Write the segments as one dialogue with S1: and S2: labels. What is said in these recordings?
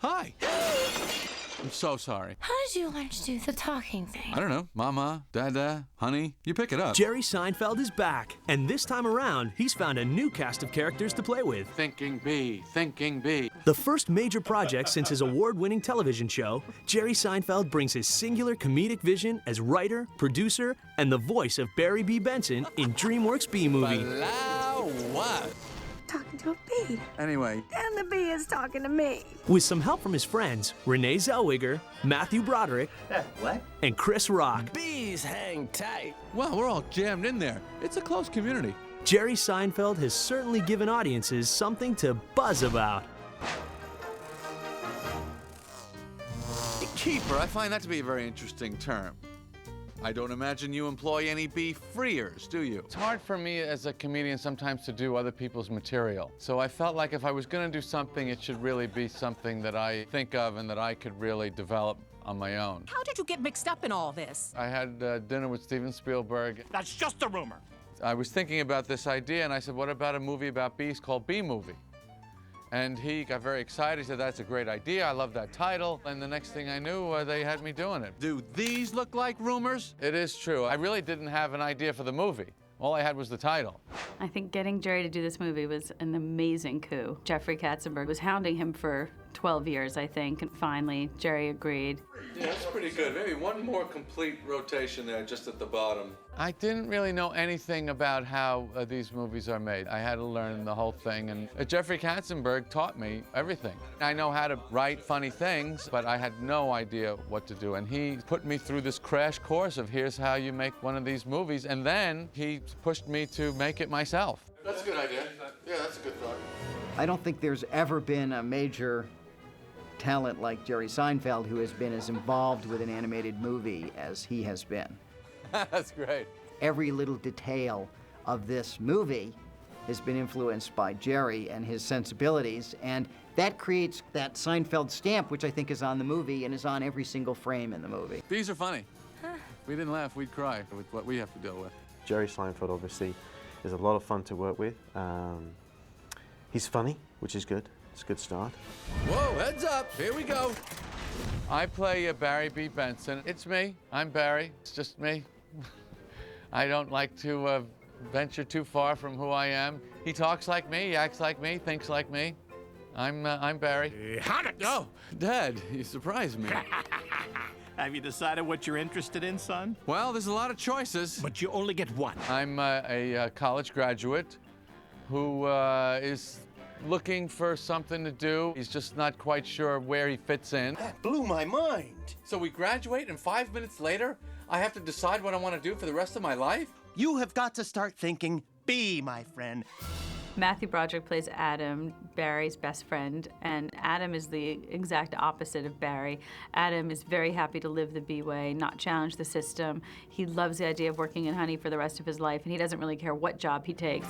S1: Hi. I'm so sorry.
S2: How did you learn to do the talking thing?
S1: I don't know. Mama, Dada, honey, you pick it up.
S3: Jerry Seinfeld is back, and this time around, he's found a new cast of characters to play with.
S1: Thinking bee, thinking bee.
S3: The first major project since his award-winning television show, Jerry Seinfeld brings his singular comedic vision as writer, producer, and the voice of Barry B. Benson in DreamWorks B-Movie.
S1: What?
S4: Talking to a bee.
S1: Anyway.
S4: And the bee is talking to me.
S3: With some help from his friends, Renee Zellweger, Matthew Broderick, and Chris Rock,
S5: Bees hang tight.
S1: Wow, we're all jammed in there. It's a close community.
S3: Jerry Seinfeld has certainly given audiences something to buzz about.
S1: Keeper, I find that to be a very interesting term. I don't imagine you employ any bee freers, do you? It's hard for me as a comedian sometimes to do other people's material. So I felt like if I was going to do something, it should really be something that I think of and that I could really develop on my own.
S6: How did you get mixed up in all this?
S1: I had dinner with Steven Spielberg.
S5: That's just a rumor.
S1: I was thinking about this idea, and I said, what about a movie about bees called Bee Movie? And he got very excited. He said, that's a great idea. I love that title. And the next thing I knew, they had me doing it. Do these look like rumors? It is true. I really didn't have an idea for the movie. All I had was the title.
S7: I think getting Jerry to do this movie was an amazing coup. Jeffrey Katzenberg was hounding him for 12 years, I think, and finally Jerry agreed.
S1: Yeah, that's pretty good. Maybe one more complete rotation there, just at the bottom. I didn't really know anything about how these movies are made. I had to learn the whole thing, and Jeffrey Katzenberg taught me everything. I know how to write funny things, but I had no idea what to do, and he put me through this crash course of here's how you make one of these movies, and then he pushed me to make it myself. That's a good idea. Yeah, that's a good thought.
S8: I don't think there's ever been a major talent like Jerry Seinfeld who has been as involved with an animated movie as he has been.
S1: That's great.
S8: Every little detail of this movie has been influenced by Jerry and his sensibilities, and that creates that Seinfeld stamp, which I think is on the movie and is on every single frame in the movie.
S1: Bees are funny. If we didn't laugh, we'd cry with what we have to deal with.
S9: Jerry Seinfeld, obviously, is a lot of fun to work with. He's funny, which is good. It's a good start.
S1: Whoa, heads up, here we go. I play Barry B. Benson. It's me, I'm Barry, it's just me. I don't like to venture too far from who I am. He talks like me, he acts like me, thinks like me. I'm Barry. Oh, Dad, you surprised me.
S5: Have you decided what you're interested in, son?
S1: Well, there's a lot of choices.
S5: But you only get one.
S1: I'm a college graduate who is looking for something to do. He's just not quite sure where he fits in.
S5: That blew my mind.
S1: So we graduate, and 5 minutes later, I have to decide what I want to do for the rest of my life?
S5: You have got to start thinking bee, my friend.
S7: Matthew Broderick plays Adam, Barry's best friend, and Adam is the exact opposite of Barry. Adam is very happy to live the bee way, not challenge the system. He loves the idea of working in honey for the rest of his life, and he doesn't really care what job he takes.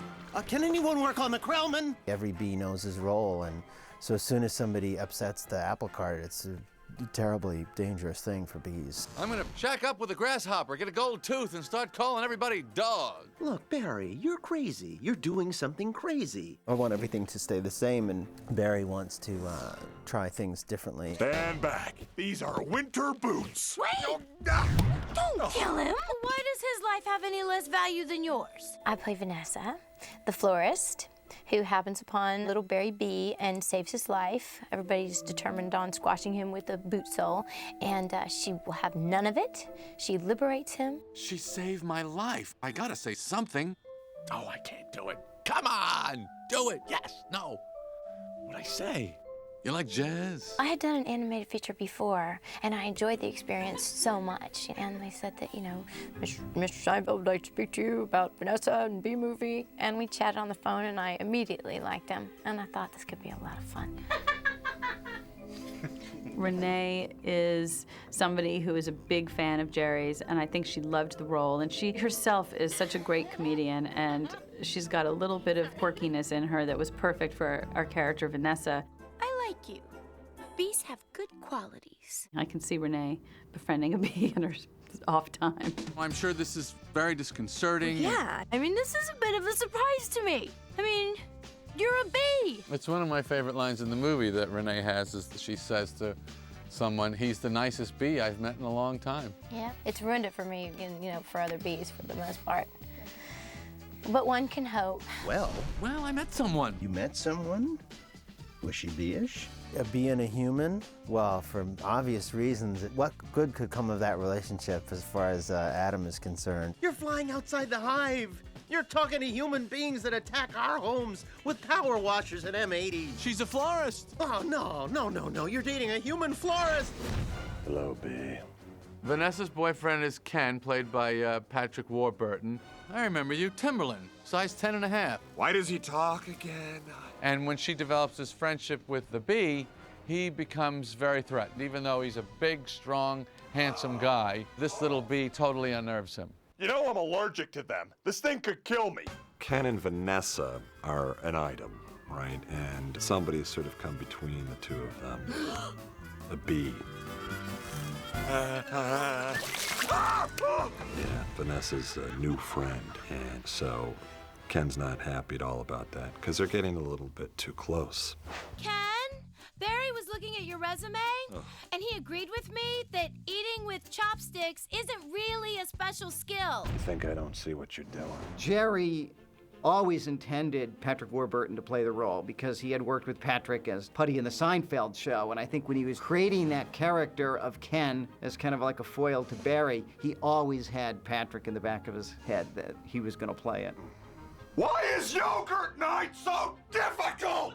S5: Can anyone work on the Krellman?
S10: Every bee knows his role, and so as soon as somebody upsets the apple cart, it's a terribly dangerous thing for bees.
S1: I'm gonna shack up with a grasshopper, get a gold tooth, and start calling everybody dog.
S11: Look, Barry, you're crazy. You're doing something crazy.
S10: I want everything to stay the same, and Barry wants to try things differently.
S12: Stand back. These are winter boots.
S2: Wait! Don't kill him! Why does his life have any less value than yours? I play Vanessa, the florist, who happens upon little Barry B and saves his life. Everybody's determined on squashing him with a boot sole, and she will have none of it. She liberates him.
S1: She saved my life. I gotta say something. Oh, I can't do it. Come on, do it. Yes, no. What'd I say? You like jazz?
S2: I had done an animated feature before, and I enjoyed the experience so much. And they said that, you know, Mr. Seinfeld would like to speak to you about Vanessa and B-Movie. And we chatted on the phone, and I immediately liked him. And I thought this could be a lot of fun.
S7: Renee is somebody who is a big fan of Jerry's, and I think she loved the role. And she herself is such a great comedian, and she's got a little bit of quirkiness in her that was perfect for our character, Vanessa.
S2: I like you. Bees have good qualities.
S7: I can see Renee befriending a bee in her off time.
S1: I'm sure this is very disconcerting.
S2: Yeah, I mean, this is a bit of a surprise to me. I mean, You're a bee.
S1: It's one of my favorite lines in the movie that Renee has is that she says to someone, he's the nicest bee I've met in a long time.
S2: Yeah, it's ruined it for me, and, for other bees for the most part. But one can hope.
S11: Well,
S1: I met someone.
S11: you met someone? Was she bee-ish?
S10: Being a human, well, for obvious reasons, what good could come of that relationship as far as Adam is concerned?
S11: You're flying outside the hive. You're talking to human beings that attack our homes with power washers and M80s.
S5: She's a florist.
S11: Oh, no. You're dating a human florist.
S12: Hello, bee.
S1: Vanessa's boyfriend is Ken, played by Patrick Warburton. I remember you, Timberland, size 10.5.
S12: Why does he talk again?
S1: And when she develops his friendship with the bee, he becomes very threatened. Even though he's a big, strong, handsome guy, this little bee totally unnerves him.
S12: You know I'm allergic to them. This thing could kill me. Ken and Vanessa are an item, right? And somebody has sort of come between the two of them. A bee. Yeah, Vanessa's a new friend, and so Ken's not happy at all about that because they're getting a little bit too close.
S2: Ken, Barry was looking at your resume, and he agreed with me that eating with chopsticks isn't really a special skill.
S12: You think I don't see what you're doing?
S8: Jerry always intended Patrick Warburton to play the role because he had worked with Patrick as Putty in the Seinfeld show, and I think when he was creating that character of Ken as kind of like a foil to Barry, he always had Patrick in the back of his head that he was going to play it.
S12: Why is yogurt night so difficult?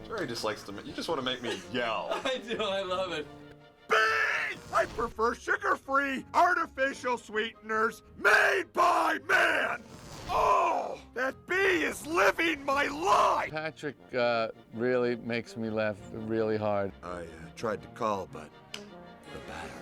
S13: Jerry just likes to. You just want to make me yell.
S1: I do, I love it.
S12: Bee! I prefer sugar-free, artificial sweeteners made by man. Oh, that bee is living my life!
S1: Patrick really makes me laugh really hard.
S12: I tried to call, but the battery.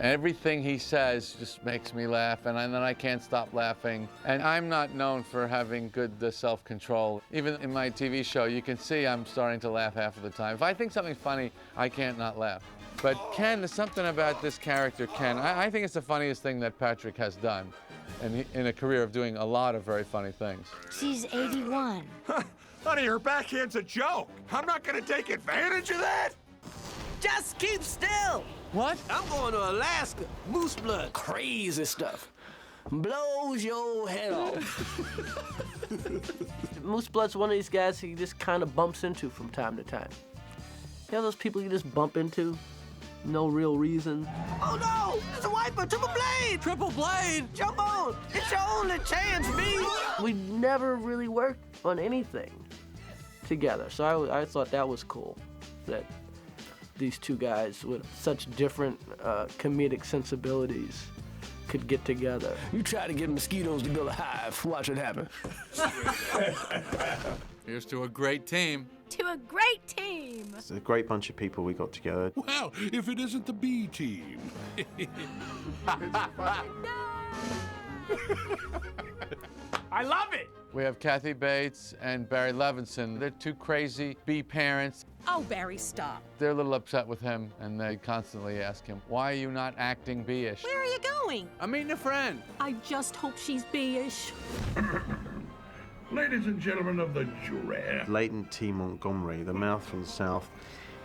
S1: Everything he says just makes me laugh, and then I can't stop laughing. And I'm not known for having good self-control. Even in my TV show, you can see I'm starting to laugh half of the time. If I think something's funny, I can't not laugh. But Ken, there's something about this character, Ken. I think it's the funniest thing that Patrick has done. And in a career of doing a lot of very funny things.
S2: She's 81.
S12: Honey, her backhand's a joke. I'm not gonna take advantage of that.
S14: Just keep still.
S1: What?
S14: I'm going to Alaska. Moose blood. Crazy stuff. Blows your head off. Moose blood's one of these guys he just kind of bumps into from time to time. You know those people you just bump into? No real reason. Oh no! It's a wiper! Triple blade!
S1: Triple blade!
S14: Jump on! It's your only chance, B! We never really worked on anything together, so I thought that was cool. That these two guys with such different comedic sensibilities could get together.
S15: You try to get mosquitoes to build a hive. Watch it happen.
S1: Here's to a great team.
S2: To a great team.
S9: It's a great bunch of people we got together.
S12: Well, if it isn't the B team.
S5: I love it.
S1: We have Kathy Bates and Barry Levinson. They're two crazy bee parents.
S6: Oh, Barry, stop.
S1: They're a little upset with him, and they constantly ask him, why are you not acting bee-ish?
S6: Where are you going?
S1: I'm meeting a friend.
S6: I just hope she's bee-ish.
S12: Ladies and gentlemen of the jury.
S9: Leighton T. Montgomery, the mouth from the south.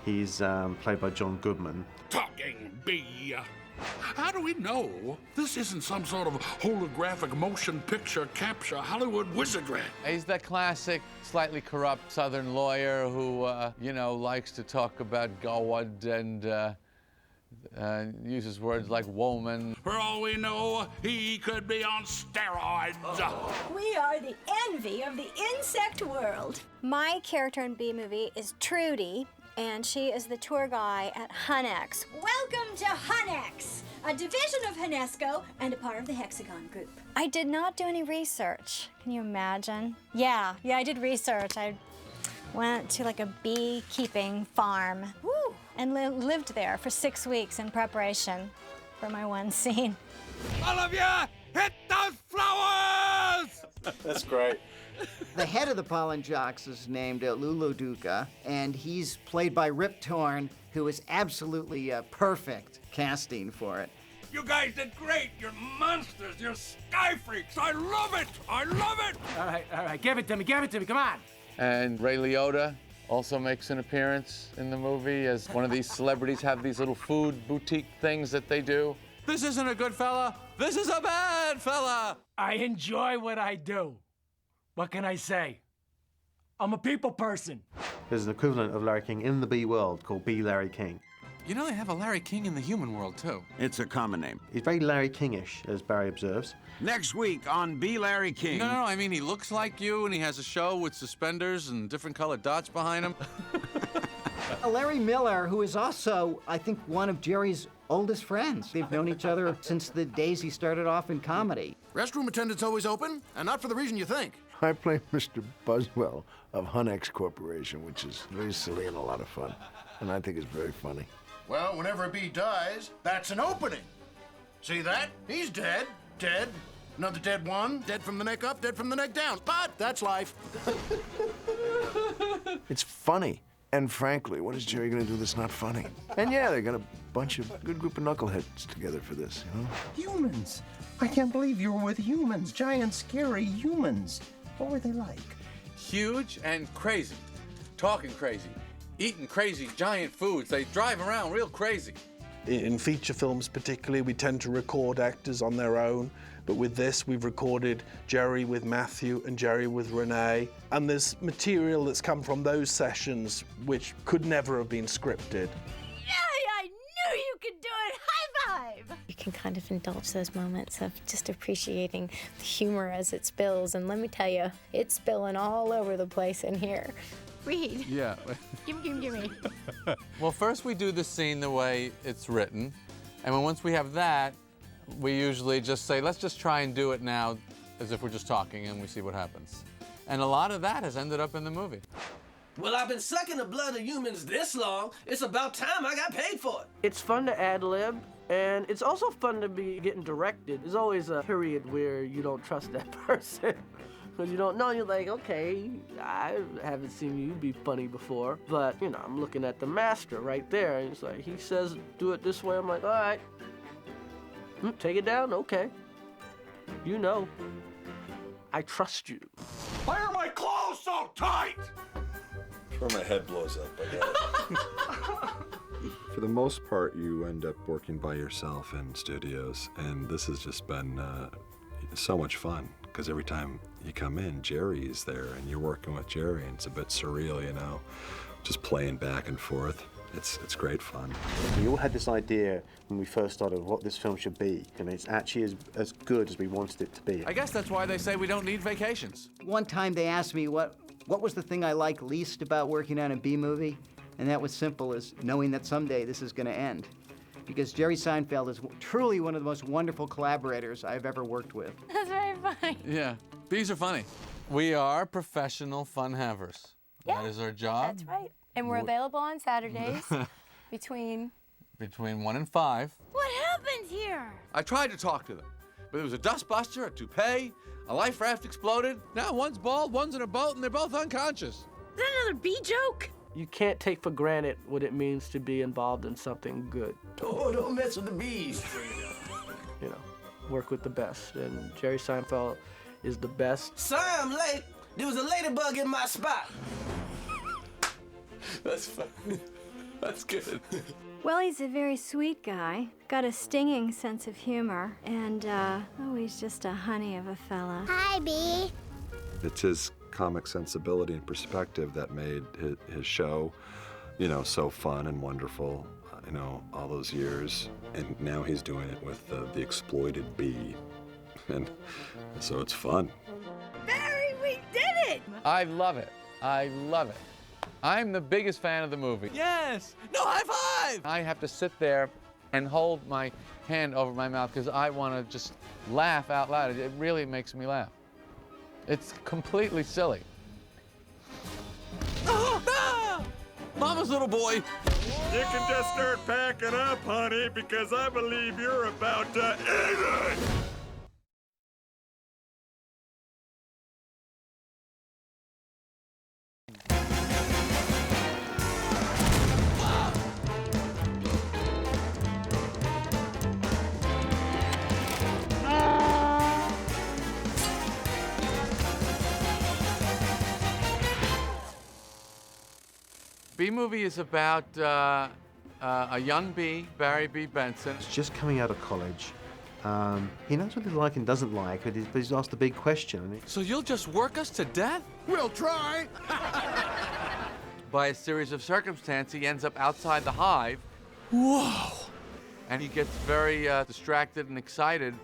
S9: He's played by John Goodman.
S12: Talking bee. How do we know this isn't some sort of holographic motion picture capture Hollywood wizardry?
S1: He's that classic, slightly corrupt Southern lawyer who, likes to talk about God and uses words like woman.
S12: For all we know, he could be on steroids.
S4: We are the envy of the insect world.
S16: My character in B-Movie is Trudy, and she is the tour guy at Hunex.
S4: Welcome to Hunex, a division of Hunesco and a part of the Hexagon Group.
S16: I did not do any research. Can you imagine? Yeah, I did research. I went to like a beekeeping farm. Woo! And lived there for 6 weeks in preparation for my one scene.
S12: All of you, hit those flowers!
S9: That's great.
S8: The head of the Pollen Jocks is named Lulu Duca, and he's played by Rip Torn, who is absolutely perfect casting for it.
S12: You guys did great. You're monsters. You're sky freaks. I love it. I love it.
S5: All right. Give it to me. Come on.
S1: And Ray Liotta also makes an appearance in the movie as one of these celebrities have these little food boutique things that they do. This isn't a good fella. This is a bad fella.
S15: I enjoy what I do. What can I say? I'm a people person.
S9: There's an equivalent of Larry King in the bee world called B. Larry King.
S1: You know they have a Larry King in the human world, too.
S17: It's a common name.
S9: He's very Larry King-ish, as Barry observes.
S17: Next week on B. Larry King.
S1: No, I mean, he looks like you, and he has a show with suspenders and different colored dots behind him.
S8: Larry Miller, who is also, I think, one of Jerry's oldest friends. They've known each other since the days he started off in comedy.
S11: Restroom attendant's always open, and not for the reason you think.
S18: I play Mr. Buswell of Hunex Corporation, which is very silly and a lot of fun. And I think it's very funny.
S11: Well, whenever a bee dies, that's an opening. See that? He's dead. Dead. Another dead one. Dead from the neck up, dead from the neck down. But that's life.
S18: It's funny. And frankly, what is Jerry gonna do that's not funny? And yeah, they got a bunch of good group of knuckleheads together for this, you know?
S11: Humans. I can't believe you were with humans. Giant, scary humans. What were they like?
S1: Huge and crazy. Talking crazy. Eating crazy giant foods. They drive around real crazy.
S19: In feature films particularly, we tend to record actors on their own, but with this we've recorded Jerry with Matthew and Jerry with Renee, and there's material that's come from those sessions which could never have been scripted.
S2: I knew you could do it! High five! You can kind of indulge those moments of just appreciating the humor as it spills, and let me tell you, it's spilling all over the place in here. Read.
S1: Yeah.
S2: Give me.
S1: Well, first we do the scene the way it's written, and then once we have that, we usually just say, let's just try and do it now as if we're just talking, and we see what happens. And a lot of that has ended up in the movie.
S14: Well, I've been sucking the blood of humans this long, it's about time I got paid for it.
S3: It's fun to ad-lib, and it's also fun to be getting directed. There's always a period where you don't trust that person. Because you don't know, you're like, okay, I haven't seen you be funny before, but, you know, I'm looking at the master right there, and it's like, he says, do it this way, I'm like, all right. Take it down, okay. You know, I trust you.
S12: Why are my clothes so tight? Before my head blows up, I got it. For the most part, you end up working by yourself in studios, and this has just been so much fun, because every time you come in, Jerry is there, and you're working with Jerry, and it's a bit surreal, you know, just playing back and forth. It's great fun.
S9: We all had this idea when we first started of what this film should be, and it's actually as good as we wanted it to be.
S1: I guess that's why they say we don't need vacations.
S8: One time they asked me what was the thing I liked least about working on a B movie, and that was simple as knowing that someday this is going to end. Because Jerry Seinfeld is truly one of the most wonderful collaborators I've ever worked with.
S2: That's very funny.
S1: Yeah, bees are funny. We are professional fun havers.
S2: Yeah,
S1: that is our job.
S2: That's right. And we're available on Saturdays between
S1: 1 and 5.
S2: What happened here?
S1: I tried to talk to them, but there was a dustbuster, a toupee, a life raft exploded. Now one's bald, one's in a boat, and they're both unconscious.
S6: Is that another bee joke?
S3: You can't take for granted what it means to be involved in something good.
S14: Oh, don't mess with the bees.
S3: You know, work with the best, and Jerry Seinfeld is the best.
S14: Sorry I'm late. There was a ladybug in my spot.
S1: That's funny. That's good.
S16: Well, he's a very sweet guy, got a stinging sense of humor, and, he's just a honey of a fella.
S2: Hi, Bee.
S12: It's his comic sensibility and perspective that made his show, you know, so fun and wonderful, you know, all those years. And now he's doing it with the exploited bee. And so it's fun.
S6: Barry, we did it!
S1: I love it. I love it. I'm the biggest fan of the movie.
S6: Yes! No, high five!
S1: I have to sit there and hold my hand over my mouth because I want to just laugh out loud. It really makes me laugh. It's completely silly.
S6: Mama's little boy.
S12: You can just start packing up, honey, because I believe you're about to eat it!
S1: B-Movie is about a young bee, Barry B. Benson.
S9: He's just coming out of college. He knows what he likes and doesn't like, but he's asked a big question.
S6: So you'll just work us to death?
S11: We'll try.
S1: By a series of circumstances, he ends up outside the hive.
S6: Whoa!
S1: And he gets very distracted and excited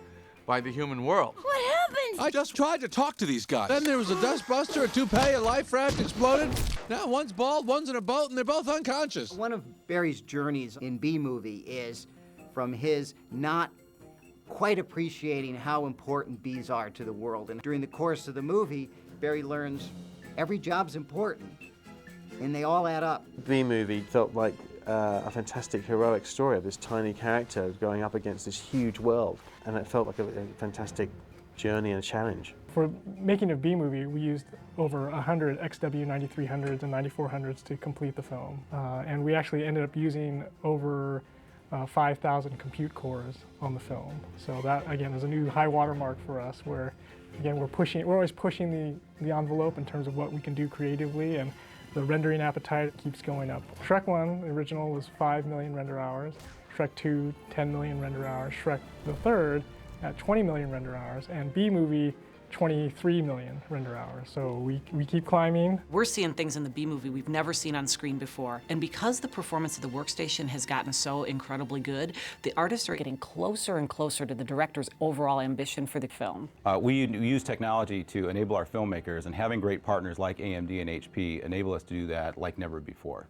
S1: by the human world.
S2: What happened?
S6: I just tried to talk to these guys. Then there was a dustbuster, a toupee, a life raft exploded. Now one's bald, one's in a boat, and they're both unconscious.
S8: One of Barry's journeys in B-Movie is from his not quite appreciating how important bees are to the world. And during the course of the movie, Barry learns every job's important, and they all add up.
S9: B-Movie felt like a fantastic heroic story of this tiny character going up against this huge world, and it felt like a fantastic journey and a challenge.
S20: For making a B-Movie, we used over 100 XW9300s and 9400s to complete the film, and we actually ended up using over 5,000 compute cores on the film. So that, again, is a new high watermark for us where, again, we're always pushing the envelope in terms of what we can do creatively, and the rendering appetite keeps going up. Shrek 1, the original, was 5 million render hours. Shrek 2, 10 million render hours. Shrek the third at 20 million render hours. And B-Movie, 23 million render hours. So we keep climbing.
S21: We're seeing things in the B-Movie we've never seen on screen before. And because the performance of the workstation has gotten so incredibly good, the artists are getting closer and closer to the director's overall ambition for the film.
S22: We use technology to enable our filmmakers, and having great partners like AMD and HP enable us to do that like never before.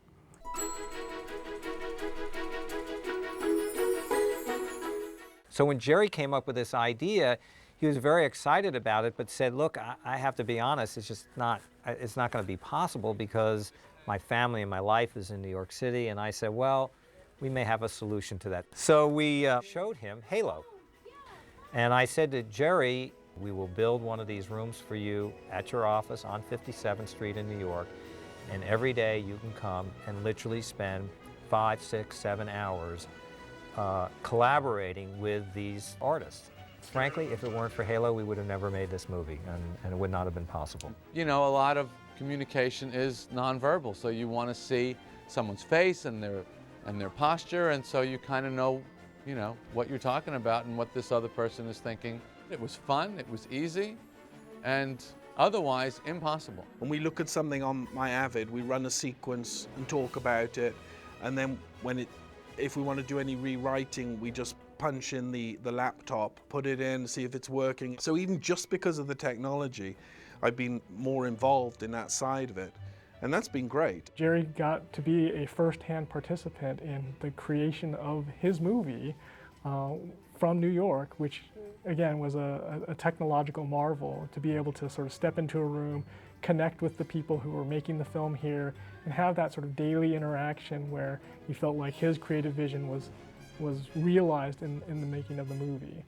S23: So when Jerry came up with this idea, he was very excited about it, but said, look, I have to be honest, it's not going to be possible because my family and my life is in New York City. And I said, well, we may have a solution to that. So we showed him Halo. And I said to Jerry, we will build one of these rooms for you at your office on 57th Street in New York. And every day you can come and literally spend 5, 6, 7 hours collaborating with these artists. Frankly, if it weren't for Halo, we would have never made this movie, and it would not have been possible.
S1: You know, a lot of communication is nonverbal, so you want to see someone's face and their posture, and so you kind of know, what you're talking about and what this other person is thinking. It was fun, it was easy, and otherwise impossible.
S19: When we look at something on My Avid, we run a sequence and talk about it, and then if we want to do any rewriting, we just punch in the laptop, put it in, see if it's working. So even just because of the technology, I've been more involved in that side of it. And that's been great.
S20: Jerry got to be a first-hand participant in the creation of his movie from New York, which again was a technological marvel, to be able to sort of step into a room, connect with the people who were making the film here, and have that sort of daily interaction where he felt like his creative vision was realized in the making of the movie.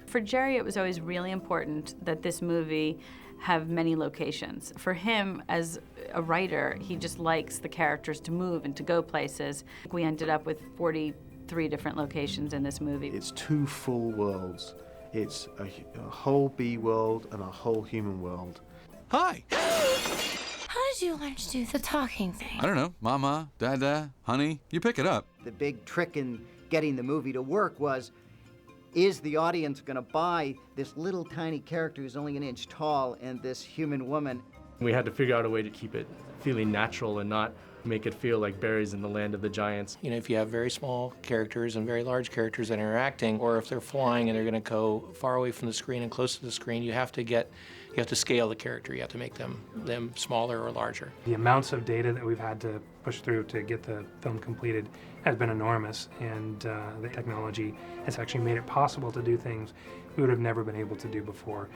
S7: For Jerry, it was always really important that this movie have many locations. For him, as a writer, he just likes the characters to move and to go places. We ended up with 43 different locations in this movie.
S9: It's 2 full worlds. It's a whole bee world and a whole human world.
S6: Hi!
S2: How did you learn to do the talking thing?
S6: I don't know. Mama, Dada, honey, you pick it up.
S8: The big trick in getting the movie to work was, is the audience going to buy this little tiny character who's only an inch tall and this human woman?
S24: We had to figure out a way to keep it feeling natural and not make it feel like Barry's in the land of the giants.
S25: You know, if you have very small characters and very large characters that are interacting, or if they're flying and they're going to go far away from the screen and close to the screen, you have to scale the character. You have to make them smaller or larger.
S26: The amounts of data that we've had to push through to get the film completed has been enormous, and the technology has actually made it possible to do things we would have never been able to do before.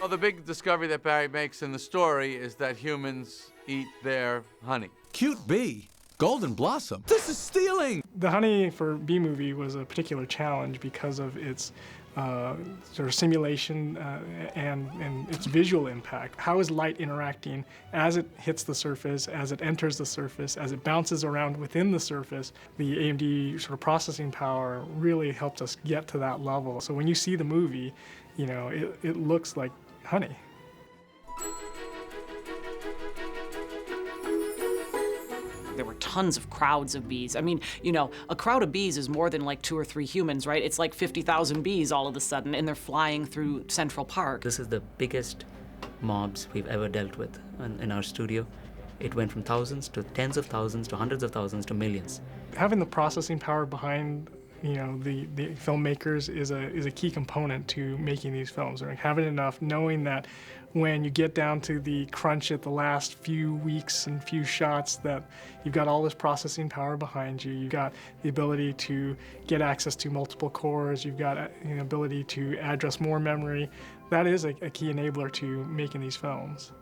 S1: Well, the big discovery that Barry makes in the story is that humans eat their honey.
S6: Cute bee. Golden Blossom. This is stealing!
S20: The honey for B-Movie was a particular challenge because of its sort of simulation and its visual impact. How is light interacting as it hits the surface, as it enters the surface, as it bounces around within the surface? The AMD sort of processing power really helped us get to that level. So when you see the movie, you know, it looks like honey.
S21: There were tons of crowds of bees. I mean, you know, a crowd of bees is more than like 2 or 3 humans, right? It's like 50,000 bees all of a sudden, and they're flying through Central Park.
S4: This is the biggest mobs we've ever dealt with in our studio. It went from thousands to tens of thousands to hundreds of thousands to millions.
S20: Having the processing power behind, you know, the filmmakers is a key component to making these films. Or having enough, knowing that when you get down to the crunch at the last few weeks and few shots, that you've got all this processing power behind you. You've got the ability to get access to multiple cores. You've got an ability to address more memory. That is a key enabler to making these films.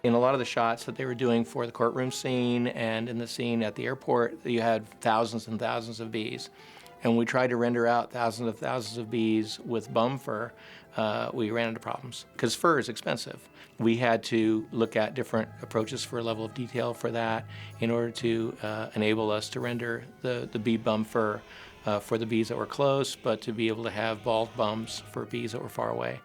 S25: In a lot of the shots that they were doing for the courtroom scene and in the scene at the airport, you had thousands and thousands of bees. And we tried to render out thousands of bees with bum fur. We ran into problems because fur is expensive. We had to look at different approaches for a level of detail for that in order to enable us to render the bee bum fur for the bees that were close, but to be able to have bald bums for bees that were far away.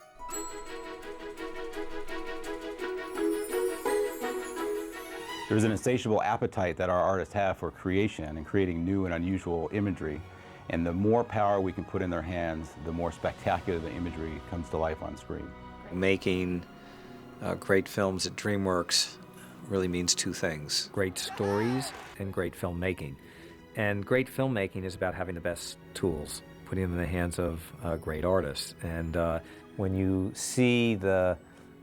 S22: There's an insatiable appetite that our artists have for creation and creating new and unusual imagery. And the more power we can put in their hands, the more spectacular the imagery comes to life on screen.
S5: Making great films at DreamWorks really means 2 things.
S10: Great stories and great filmmaking. And great filmmaking is about having the best tools, putting them in the hands of great artists. And
S23: When you see the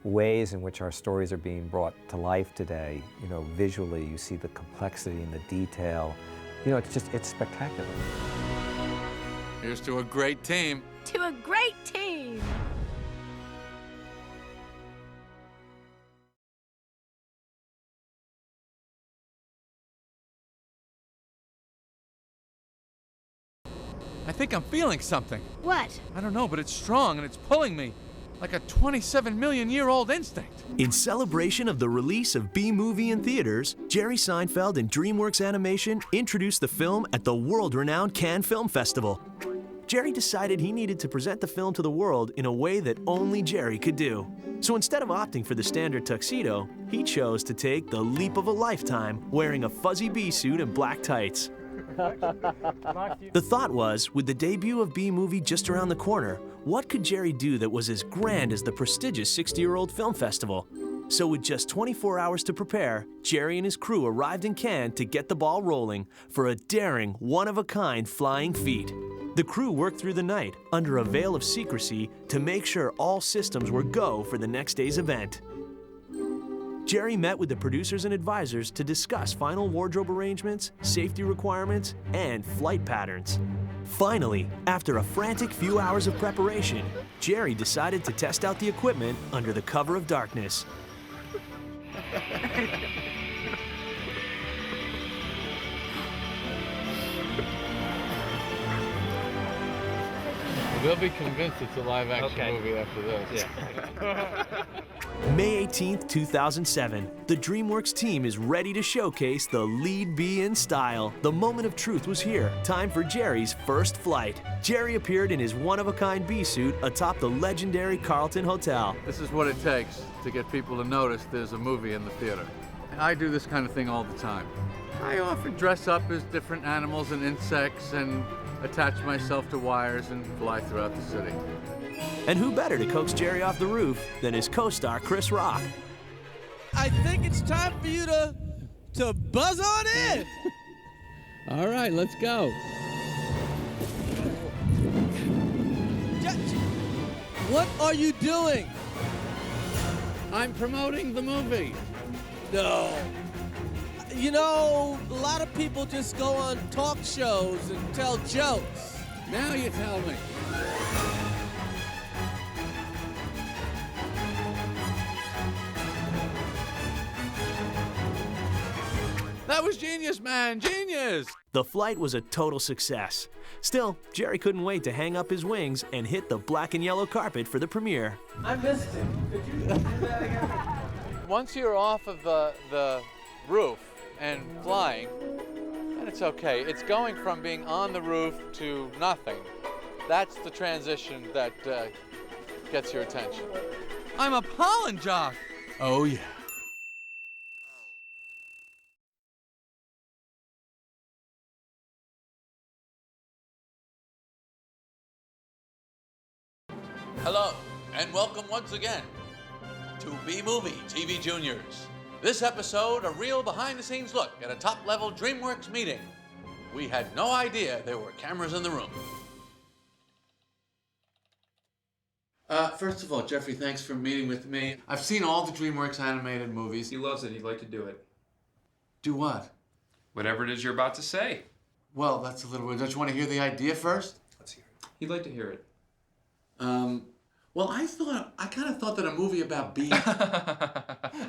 S23: ways in which our stories are being brought to life today, you know, visually, you see the complexity and the detail. You know, it's spectacular.
S1: Here's to a great team.
S2: To a great team.
S1: I think I'm feeling something.
S2: What?
S1: I don't know, but it's strong and it's pulling me like a 27-million-year-old instinct.
S13: In celebration of the release of B-Movie in theaters, Jerry Seinfeld and DreamWorks Animation introduced the film at the world-renowned Cannes Film Festival. Jerry decided he needed to present the film to the world in a way that only Jerry could do. So instead of opting for the standard tuxedo, he chose to take the leap of a lifetime wearing a fuzzy bee suit and black tights. The thought was, with the debut of B-Movie just around the corner, what could Jerry do that was as grand as the prestigious 60-year-old film festival? So with just 24 hours to prepare, Jerry and his crew arrived in Cannes to get the ball rolling for a daring, one-of-a-kind flying feat. The crew worked through the night under a veil of secrecy to make sure all systems were go for the next day's event. Jerry met with the producers and advisors to discuss final wardrobe arrangements, safety requirements, and flight patterns. Finally, after a frantic few hours of preparation, Jerry decided to test out the equipment under the cover of darkness.
S1: They'll be convinced it's a live-action movie after this.
S13: Yeah. May 18th, 2007, the DreamWorks team is ready to showcase the lead bee in style. The moment of truth was here. Time for Jerry's first flight. Jerry appeared in his one-of-a-kind bee suit atop the legendary Carlton Hotel.
S1: This is what it takes to get people to notice there's a movie in the theater. I do this kind of thing all the time. I often dress up as different animals and insects and attach myself to wires and fly throughout the city.
S13: And who better to coax Jerry off the roof than his co-star Chris Rock?
S6: I think it's time for you to buzz on in.
S15: All right, let's go.
S6: What are you doing?
S15: I'm promoting the movie.
S6: No. You know, a lot of people just go on talk shows and tell jokes.
S15: Now you tell me.
S1: That was genius, man, genius!
S13: The flight was a total success. Still, Jerry couldn't wait to hang up his wings and hit the black and yellow carpet for the premiere.
S1: I missed him. Could you do that again? Once you're off of the roof and flying, then it's okay. It's going from being on the roof to nothing. That's the transition that gets your attention. I'm a pollen jock.
S6: Oh, yeah.
S1: Hello, and welcome once again to B-Movie TV Juniors. This episode, a real behind-the-scenes look at a top-level DreamWorks meeting. We had no idea there were cameras in the room. First of all, Jeffrey, thanks for meeting with me. I've seen all the DreamWorks animated movies.
S3: He loves it. He'd like to do it.
S1: Do what?
S3: Whatever it is you're about to say.
S1: Well, that's a little weird. Don't you want to hear the idea first?
S3: Let's hear it. He'd like to hear it.
S1: Well, I kind of thought that a movie about bees...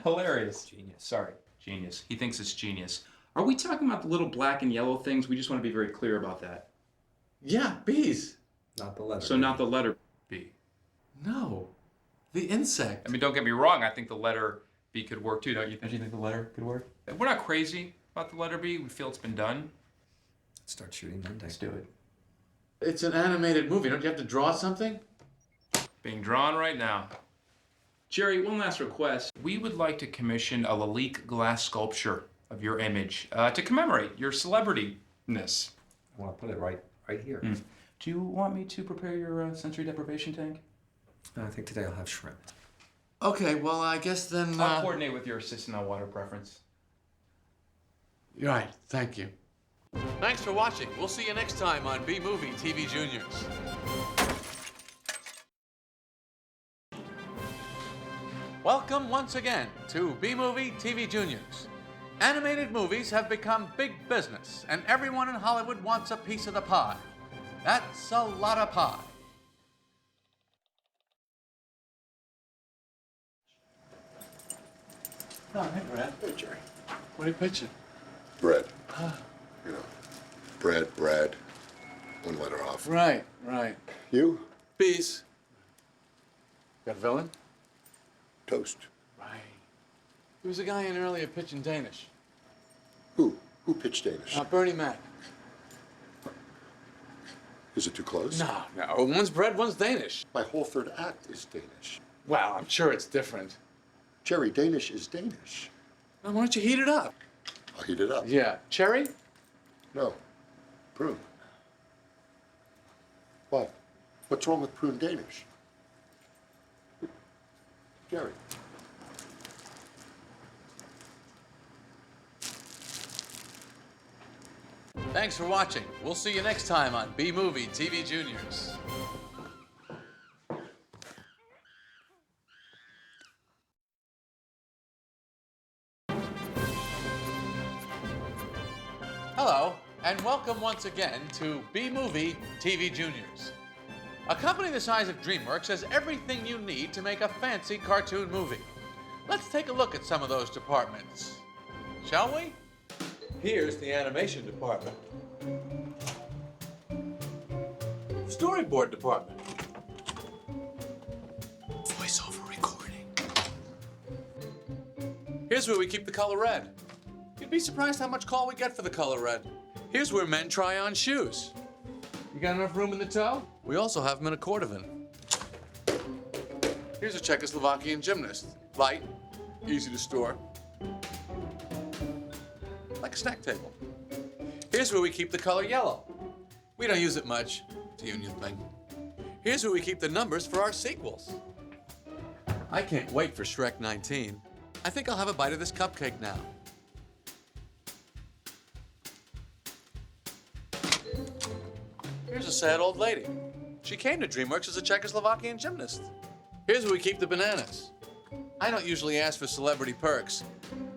S3: Hilarious. Genius. Sorry. Genius. He thinks it's genius. Are we talking about the little black and yellow things? We just want to be very clear about that.
S1: Yeah, bees.
S5: Not the letter
S3: So
S5: B.
S3: not the letter B.
S1: No. The insect.
S3: I mean, don't get me wrong. I think the letter B could work too, don't you? Don't you think the letter could work? We're not crazy about the letter B. We feel it's been done.
S5: Let's start shooting Monday.
S3: Let's do it.
S1: It's an animated movie. Don't you have to draw something?
S3: Being drawn right now. Jerry, one last request. We would like to commission a Lalique glass sculpture of your image to commemorate your celebrity-ness.
S5: I want to put it right here.
S3: Do you want me to prepare your sensory deprivation tank?
S5: I think today I'll have shrimp.
S1: Okay, well, I guess then...
S3: I'll coordinate with your assistant on water preference.
S1: You're right. Thank you. Thanks for watching. We'll see you next time on B-Movie TV Juniors. Welcome once again to B-Movie TV Juniors. Animated movies have become big business, and everyone in Hollywood wants a piece of the pie. That's a lot of pie. Oh, hey, Brad.
S12: Hey, Jerry.
S1: What are you pitching?
S12: Bread. You know, bread, one letter off.
S1: Right.
S12: You?
S1: Bees. Got a villain?
S12: Toast.
S1: Right. There was a guy in earlier pitching Danish.
S12: Who? Who pitched Danish?
S1: Bernie Mac.
S12: Is it too close?
S1: No. One's bread, one's Danish.
S12: My whole third act is Danish.
S1: Well, I'm sure it's different.
S12: Jerry, Danish is Danish.
S1: Now, why don't you heat it up?
S12: I'll heat it up.
S1: Yeah. Cherry?
S12: No. Prune. What? What's wrong with prune Danish? Jerry.
S1: Thanks for watching. We'll see you next time on B-Movie TV Juniors. Hello, and welcome once again to B-Movie TV Juniors. A company the size of DreamWorks has everything you need to make a fancy cartoon movie. Let's take a look at some of those departments, shall we? Here's the animation department. Storyboard department. Voiceover recording. Here's where we keep the color red. You'd be surprised how much call we get for the color red. Here's where men try on shoes. You got enough room in the toe? We also have them in a cordovan. Here's a Czechoslovakian gymnast. Light, easy to store. Like a snack table. Here's where we keep the color yellow. We don't use it much. It's a union thing. Here's where we keep the numbers for our sequels. I can't wait for Shrek 19. I think I'll have a bite of this cupcake now. Here's a sad old lady. She came to DreamWorks as a Czechoslovakian gymnast. Here's where we keep the bananas. I don't usually ask for celebrity perks,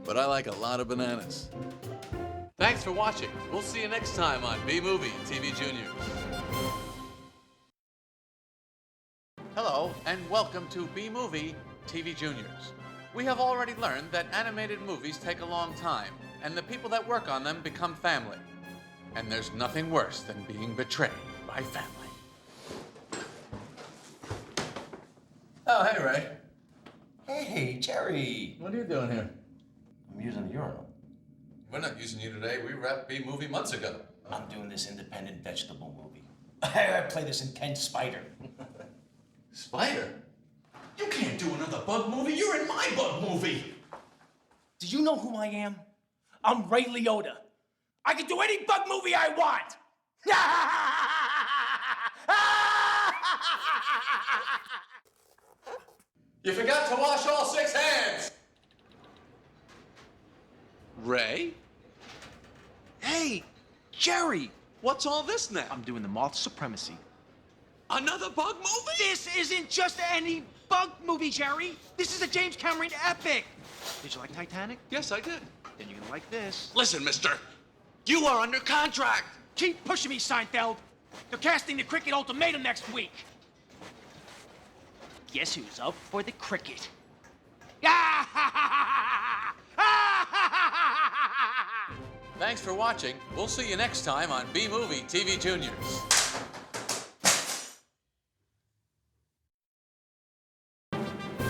S1: but I like a lot of bananas. Thanks for watching. We'll see you next time on B-Movie TV Juniors. Hello, and welcome to B-Movie TV Juniors. We have already learned that animated movies take a long time, and the people that work on them become family. And there's nothing worse than being betrayed by family. Oh, hey, Ray.
S11: Hey, Jerry.
S1: What are you doing here?
S11: I'm using the urinal.
S1: We're not using you today. We wrapped B-movie months ago.
S11: I'm doing this independent vegetable movie. I play this intense spider.
S1: Spider? You can't do another bug movie. You're in my bug movie.
S11: Do you know who I am? I'm Ray Liotta. I can do any bug movie I want.
S1: You forgot to wash all 6 hands. Ray?
S14: Hey, Jerry, what's all this now?
S11: I'm doing the Moth Supremacy.
S14: Another bug movie?
S11: This isn't just any bug movie, Jerry. This is a James Cameron epic. Did you like Titanic?
S14: Yes, I did.
S11: Then you're gonna like this.
S14: Listen, mister, you are under contract.
S11: Keep pushing me, Seinfeld. They're casting the Cricket Ultimatum next week. Guess who's up for the cricket?
S1: Thanks for watching. We'll see you next time on B-Movie TV Juniors.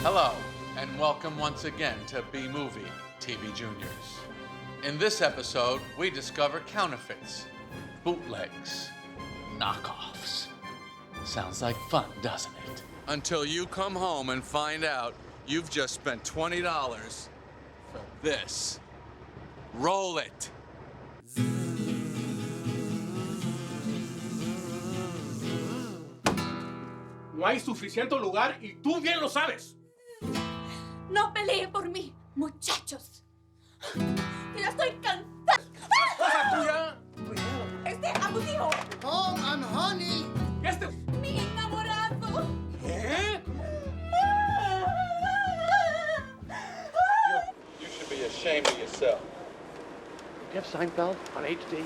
S1: Hello, and welcome once again to B-Movie TV Juniors. In this episode, we discover counterfeits, bootlegs, knockoffs. Sounds like fun, doesn't it? Until you come home and find out you've just spent $20 for this. Roll it.
S11: No hay suficiente lugar y tú bien lo sabes.
S16: No peleen por mí, muchachos. Que ya estoy cansada. Este abusivo.
S12: Home and honey.
S16: Mi enamorado.
S11: ¿Qué?
S1: You should be ashamed of yourself.
S11: You have Seinfeld on HD?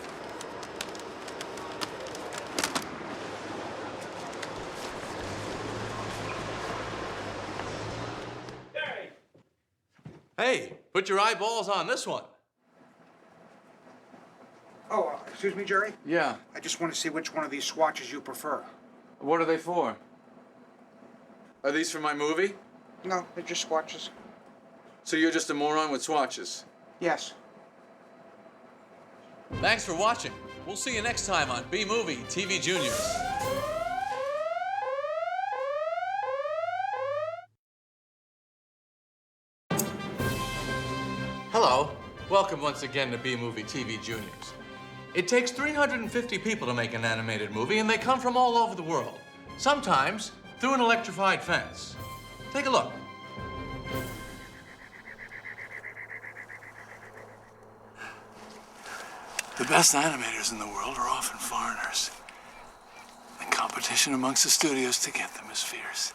S1: Hey, put your eyeballs on this one.
S17: Oh, excuse me, Jerry?
S1: Yeah.
S17: I just want to see which one of these swatches you prefer.
S1: What are they for? Are these for my movie?
S17: No, they're just swatches.
S1: So you're just a moron with swatches?
S17: Yes.
S1: Thanks for watching. We'll see you next time on B-Movie TV Juniors. Hello. Welcome once again to B-Movie TV Juniors. It takes 350 people to make an animated movie, and they come from all over the world. Sometimes through an electrified fence. Take a look. The best animators in the world are often foreigners. The competition amongst the studios to get them is fierce.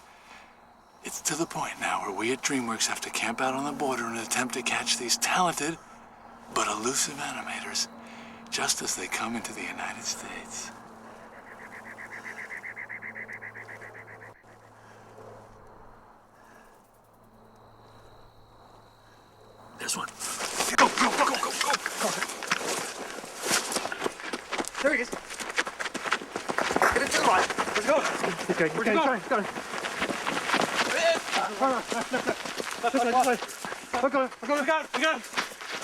S1: It's to the point now where we at DreamWorks have to camp out on the border in an attempt to catch these talented but elusive animators just as they come into the United States. There's one. Go, go, go, go, go, go.
S17: There he is. Get into the line. Let's go. Okay, where'd you go? Go. This way. Look, we got him.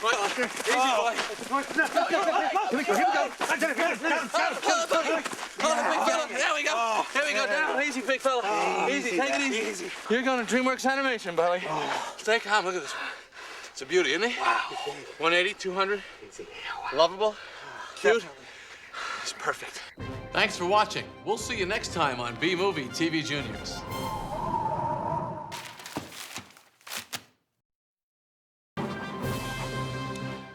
S1: Right on. Easy, boy.
S17: Here we go. I got him.
S1: Oh, the big fella. There we go. Here we go. Down. Easy, big fella. Easy. Take it easy. You're going to DreamWorks Animation, Billy. Stay calm. Look at this one. It's a beauty, isn't it? Wow. 180, 200. Easy. Lovable. Cute. It's perfect. Thanks for watching. We'll see you next time on B-Movie TV Juniors.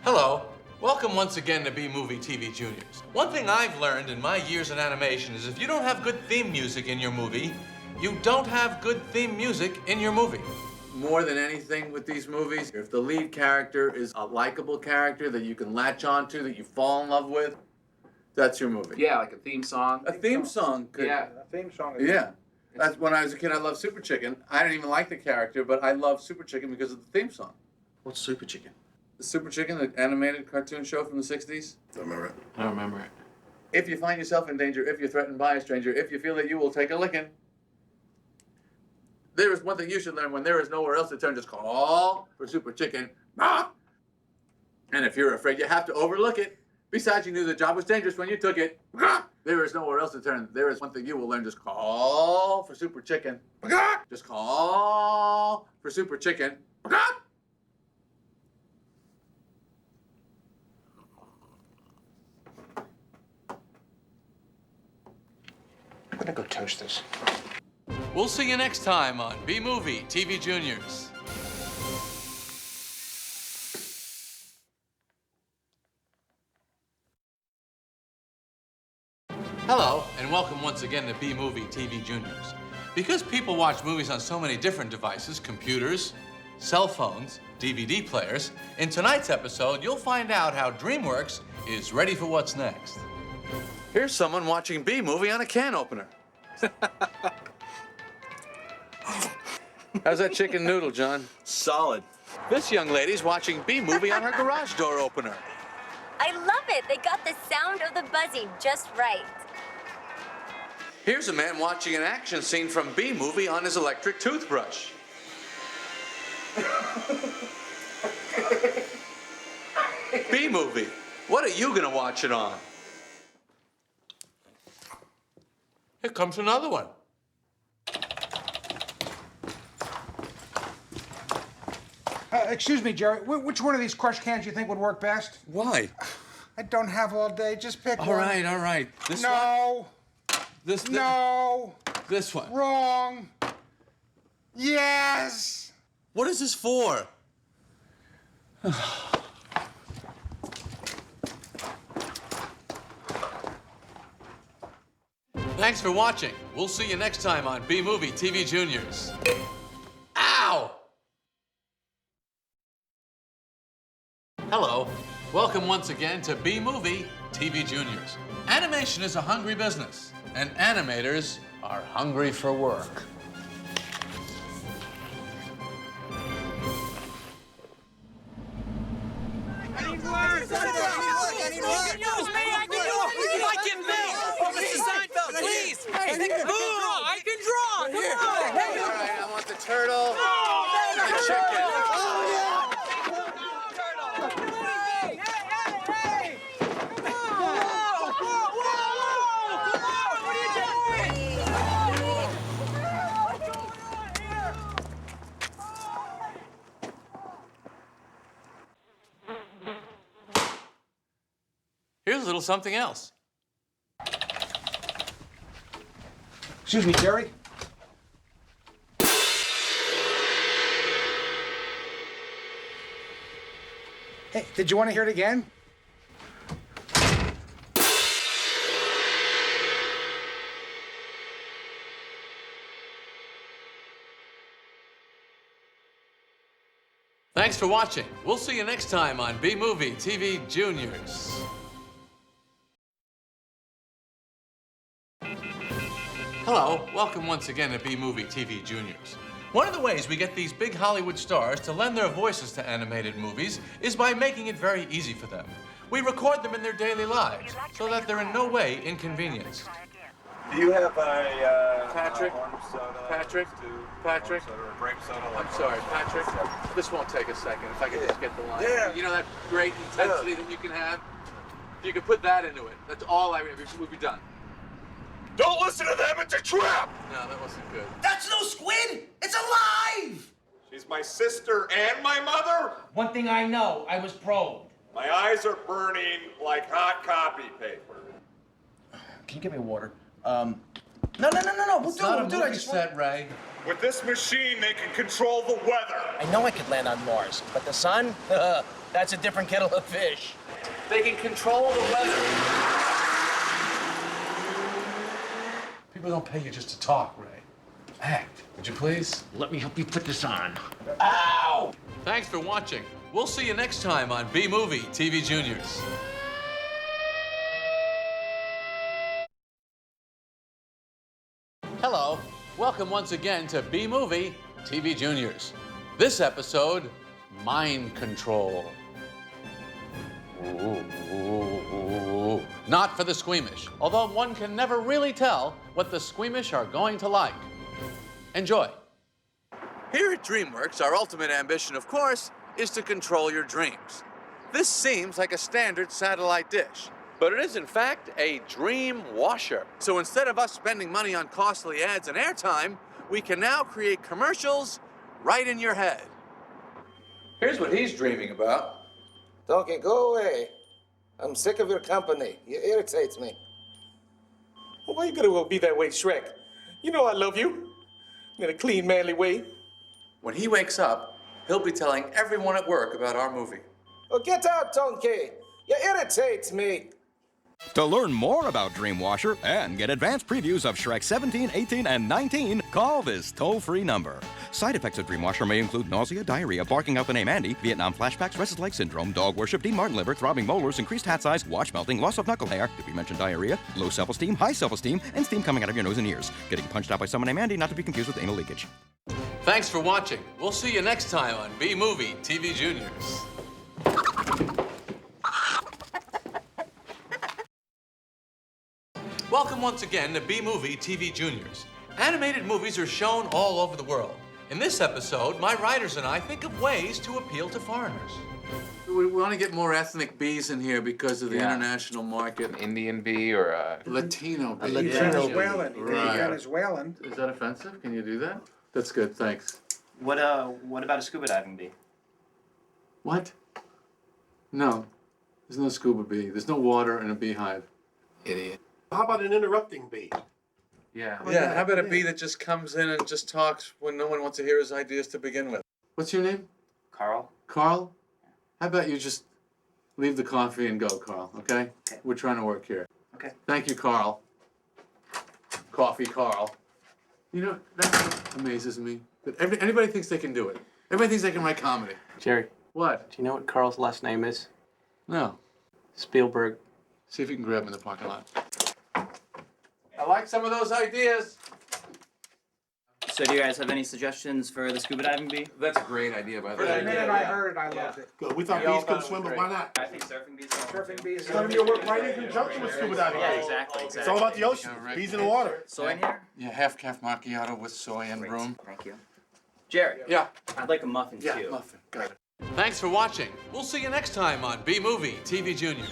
S1: Hello. Welcome once again to B-Movie TV Juniors. One thing I've learned in my years in animation is if you don't have good theme music in your movie, you don't have good theme music in your movie. More than anything with these movies, if the lead character is a likable character that you can latch onto, that you fall in love with, that's your movie.
S3: Yeah, like a theme song.
S1: A theme song could...
S3: Yeah.
S17: A theme song.
S1: Yeah. That's when I was a kid, I loved Super Chicken. I didn't even like the character, but I loved Super Chicken because of the theme song.
S17: What's Super Chicken?
S1: the Super Chicken, the animated cartoon show from the 60s?
S7: Don't remember it.
S25: I don't remember it.
S1: If you find yourself in danger, if you're threatened by a stranger, if you feel that you will take a licking, there is one thing you should learn: when there is nowhere else to turn, just call for Super Chicken. Ah! And if you're afraid, you have to overlook it. Besides, you knew the job was dangerous when you took it. Ah! There is nowhere else to turn. There is one thing you will learn: just call for Super Chicken. Ah! Just call for Super Chicken. Ah!
S11: I'm gonna go toast this.
S1: We'll see you next time on B-Movie TV Juniors. Hello, and welcome once again to B-Movie TV Juniors. Because people watch movies on so many different devices, computers, cell phones, DVD players, in tonight's episode, you'll find out how DreamWorks is ready for what's next. Here's someone watching B-Movie on a can opener. How's that chicken noodle, John?
S14: Solid.
S1: This young lady's watching B-Movie on her garage door opener.
S8: I love it. They got the sound of the buzzing just right.
S1: Here's a man watching an action scene from B-Movie on his electric toothbrush. B-Movie, what are you gonna watch it on? Here comes another one.
S9: Excuse me, Jerry. Which one of these crushed cans do you think would work best?
S1: Why?
S9: I don't have all day. Just pick one.
S1: All right. This
S9: no.
S1: one? This
S9: No.
S1: This one.
S9: Wrong. Yes.
S1: What is this for? Thanks for watching. We'll see you next time on B-Movie TV Juniors. Ow! Hello. Welcome once again to B-Movie TV Juniors. Animation is a hungry business, and animators are hungry for work.
S14: I can draw. Come on.
S1: All right, I want the turtle and the chicken. Here's a little something else.
S9: Excuse me, Jerry. Hey, did you want to hear it again?
S1: Thanks for watching. We'll see you next time on B-Movie TV Juniors. Hello, welcome once again to B-Movie TV Juniors. One of the ways we get these big Hollywood stars to lend their voices to animated movies is by making it very easy for them. We record them in their daily lives so that they're in no way inconvenienced.
S7: Do you have a
S1: Patrick?
S7: orange soda?
S1: Patrick? Patrick?
S7: Soda or grape soda?
S1: I'm sorry, Patrick. This won't take a second. If I could just get the line.
S7: Yeah.
S1: You know that great intensity that you can have? If you could put that into it, that's all we'd be done.
S7: Don't listen to them, it's a trap!
S1: No, that wasn't good.
S11: That's no squid! It's alive!
S7: She's my sister and my mother?
S11: One thing I know, I was probed.
S7: My eyes are burning like hot copy paper.
S11: Can you get me water? No. We'll do it. We'll do it. I just want...
S1: Ray.
S7: With this machine, they can control the weather.
S11: I know I could land on Mars, but the sun? That's a different kettle of fish.
S1: They can control the weather. People don't pay you just to talk, Ray. Act, would you please?
S11: Let me help you put this on.
S1: Ow! Thanks for watching. We'll see you next time on B-Movie TV Juniors. Hello. Welcome once again to B-Movie TV Juniors. This episode, Mind Control. Ooh. Not for the squeamish, although one can never really tell what the squeamish are going to like. Enjoy. Here at DreamWorks, our ultimate ambition, of course, is to control your dreams. This seems like a standard satellite dish, but it is in fact a dream washer. So instead of us spending money on costly ads and airtime, we can now create commercials right in your head. Here's what he's dreaming about.
S4: Donkey, go away. I'm sick of your company. You irritate me.
S11: Well, why you gotta be that way, Shrek? You know I love you. In a clean, manly way.
S1: When he wakes up, he'll be telling everyone at work about our movie.
S4: Oh, get out, Donkey. You irritate me.
S18: To learn more about Dream Washer and get advanced previews of Shrek 17, 18, and 19, call this toll-free number. Side effects of Dream Washer may include nausea, diarrhea, barking out the name Andy, Vietnam flashbacks, restless leg syndrome, dog worship, Dean Martin liver, throbbing molars, increased hat size, watch melting, loss of knuckle hair, did we mention diarrhea, low self-esteem, high self-esteem, and steam coming out of your nose and ears. Getting punched out by someone named Andy, not to be confused with anal leakage. Thanks for watching. We'll see you next time on B-Movie TV Juniors. Welcome once again to B-Movie TV Juniors. Animated movies are shown all over the world. In this episode, my writers and I think of ways to appeal to foreigners. We want to get more ethnic Bs in here because of the international market. An Indian bee or a Latino bee.
S9: Venezuelan.
S1: Right.
S9: Venezuelan.
S1: Is that offensive? Can you do that? That's good, thanks.
S19: What about a scuba diving bee?
S1: What? No. There's no scuba bee. There's no water in a beehive. Idiot.
S21: How about an interrupting bee?
S1: Yeah. Yeah, how about a bee that just comes in and just talks when no one wants to hear his ideas to begin with? What's your name?
S19: Carl.
S1: Carl? How about you just leave the coffee and go, Carl, okay? We're trying to work here.
S19: Okay.
S1: Thank you, Carl. Coffee, Carl. You know, that amazes me. That anybody thinks they can do it. Everybody thinks they can write comedy.
S25: Jerry.
S1: What?
S25: Do you know what Carl's last name is?
S1: No.
S25: Spielberg.
S1: See if you can grab him in the parking lot. I like some of those ideas.
S19: So do you guys have any suggestions for the scuba diving bee?
S1: That's a great idea, by the
S9: The
S1: way.
S9: minute I heard it, I loved it.
S21: Good. We thought bees couldn't swim, but why not?
S19: I think surfing bees are
S9: Surfing bees.
S21: Let them work right in conjunction with scuba diving.
S19: Yeah, exactly.
S21: It's all about the ocean. Bees in the water.
S19: Soy in here?
S1: Yeah, half calf macchiato with soy and broom.
S19: Thank you. Jerry.
S1: Yeah.
S19: I'd like a muffin too.
S1: Yeah, muffin. Got it. Thanks for watching. We'll see you next time on B-Movie TV Juniors.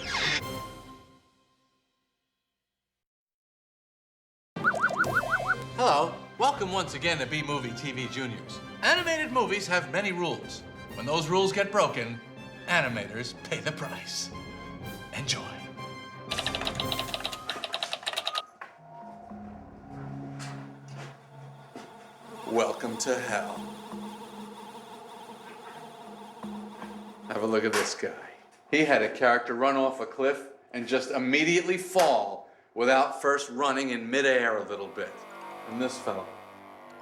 S1: Hello. Welcome once again to B-Movie TV Juniors. Animated movies have many rules. When those rules get broken, animators pay the price. Enjoy. Welcome to hell. Have a look at this guy. He had a character run off a cliff and just immediately fall without first running in midair a little bit. And this fellow.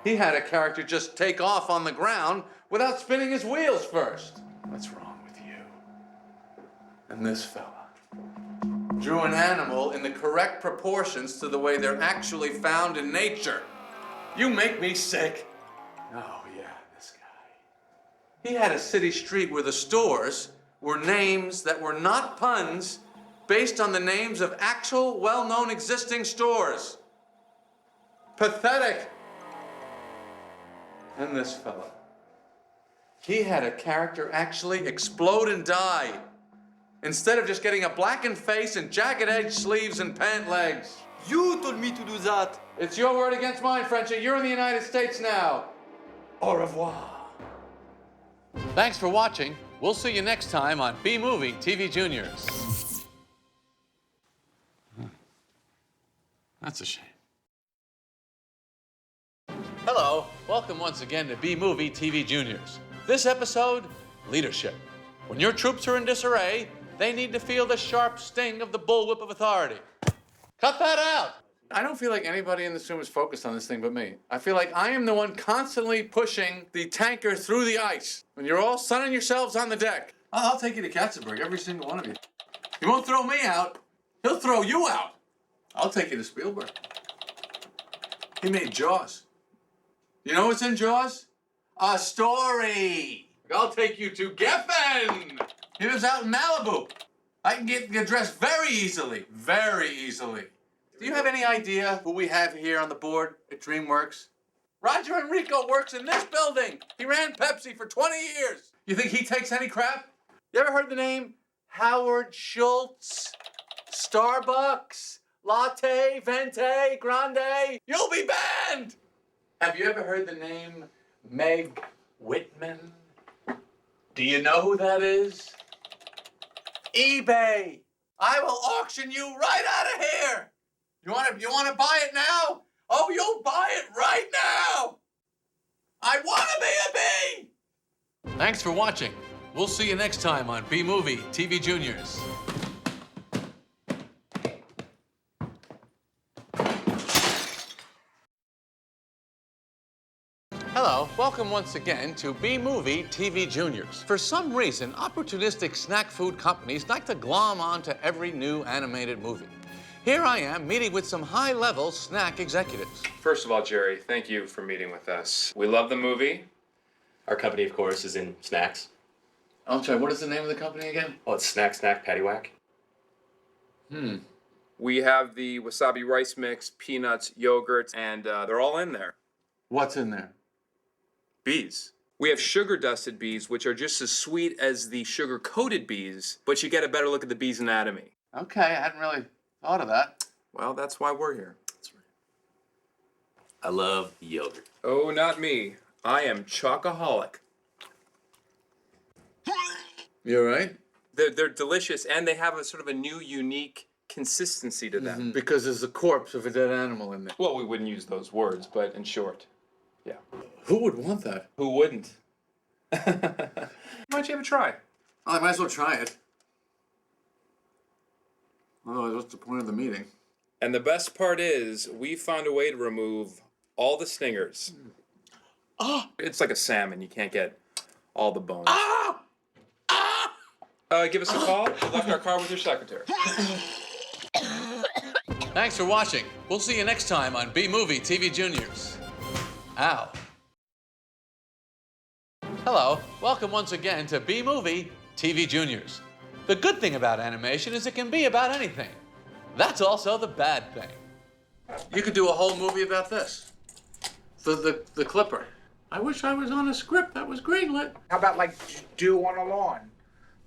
S1: He had a character just take off on the ground without spinning his wheels first. What's wrong with you? And this fella drew an animal in the correct proportions to the way they're actually found in nature. You make me sick. Oh, yeah, this guy. He had a city street where the stores were names that were not puns based on the names of actual well-known existing stores. Pathetic. And this fellow. He had a character actually explode and die instead of just getting a blackened face and jagged-edged sleeves and pant legs. You told me to do that. It's your word against mine, Frenchie. You're in the United States now. Au revoir. Thanks for watching. We'll see you next time on B-Movie TV Juniors. That's a shame. Hello. Welcome once again to B-Movie TV Juniors. This episode, leadership. When your troops are in disarray, they need to feel the sharp sting of the bullwhip of authority. Cut that out! I don't feel like anybody in this room is focused on this thing but me. I feel like I am the one constantly pushing the tanker through the ice when you're all sunning yourselves on the deck. I'll take you to Katzenberg, every single one of you. He won't throw me out. He'll throw you out. I'll take you to Spielberg. He made Jaws. You know what's in Jaws? A story. I'll take you to Geffen. He lives out in Malibu. I can get the address very easily. Very easily. Do you have any idea who we have here on the board at DreamWorks? Roger Enrico works in this building. He ran Pepsi for 20 years. You think he takes any crap? You ever heard the name Howard Schultz? Starbucks? Latte? Venti? Grande? You'll be banned! Have you ever heard the name Meg Whitman? Do you know who that is? eBay. I will auction you right out of here. You want to buy it now? Oh, you'll buy it right now. I want to be a bee. Thanks for watching. We'll see you next time on B Movie TV Juniors. Hello, welcome once again to B Movie TV Juniors. For some reason, opportunistic snack food companies like to glom onto every new animated movie. Here I am meeting with some high-level snack executives.
S3: First of all, Jerry, thank you for meeting with us. We love the movie.
S10: Our company, of course, is in snacks.
S1: I'm sorry, what is the name of the company again?
S10: Oh, it's Snack Paddywhack.
S3: We have the wasabi rice mix, peanuts, yogurt, and they're all in there.
S1: What's in there?
S3: Bees. We have sugar-dusted bees, which are just as sweet as the sugar-coated bees, but you get a better look at the bee's anatomy.
S1: Okay, I hadn't really thought of that.
S3: Well, that's why we're here.
S10: That's right. I love yogurt.
S3: Oh, not me. I am chocoholic.
S1: You all right?
S3: They're delicious, and they have a sort of a new, unique consistency to them.
S1: Because there's a corpse of a dead animal in there.
S3: Well, we wouldn't use those words, but in short, yeah.
S1: Who would want that?
S3: Who wouldn't? Why don't you have a try?
S1: Oh, I might as well try it. Otherwise, what's the point of the meeting?
S3: And the best part is, we found a way to remove all the stingers.
S1: Oh!
S3: It's like a salmon. You can't get all the bones. Give us a call. We left our car with your secretary.
S1: Thanks for watching. We'll see you next time on B Movie TV Juniors. Ow. Hello, welcome once again to B Movie TV Juniors. The good thing about animation is it can be about anything. That's also the bad thing. You could do a whole movie about this. The Clipper. I wish I was on a script that was greenlit.
S9: How about like dew on a lawn?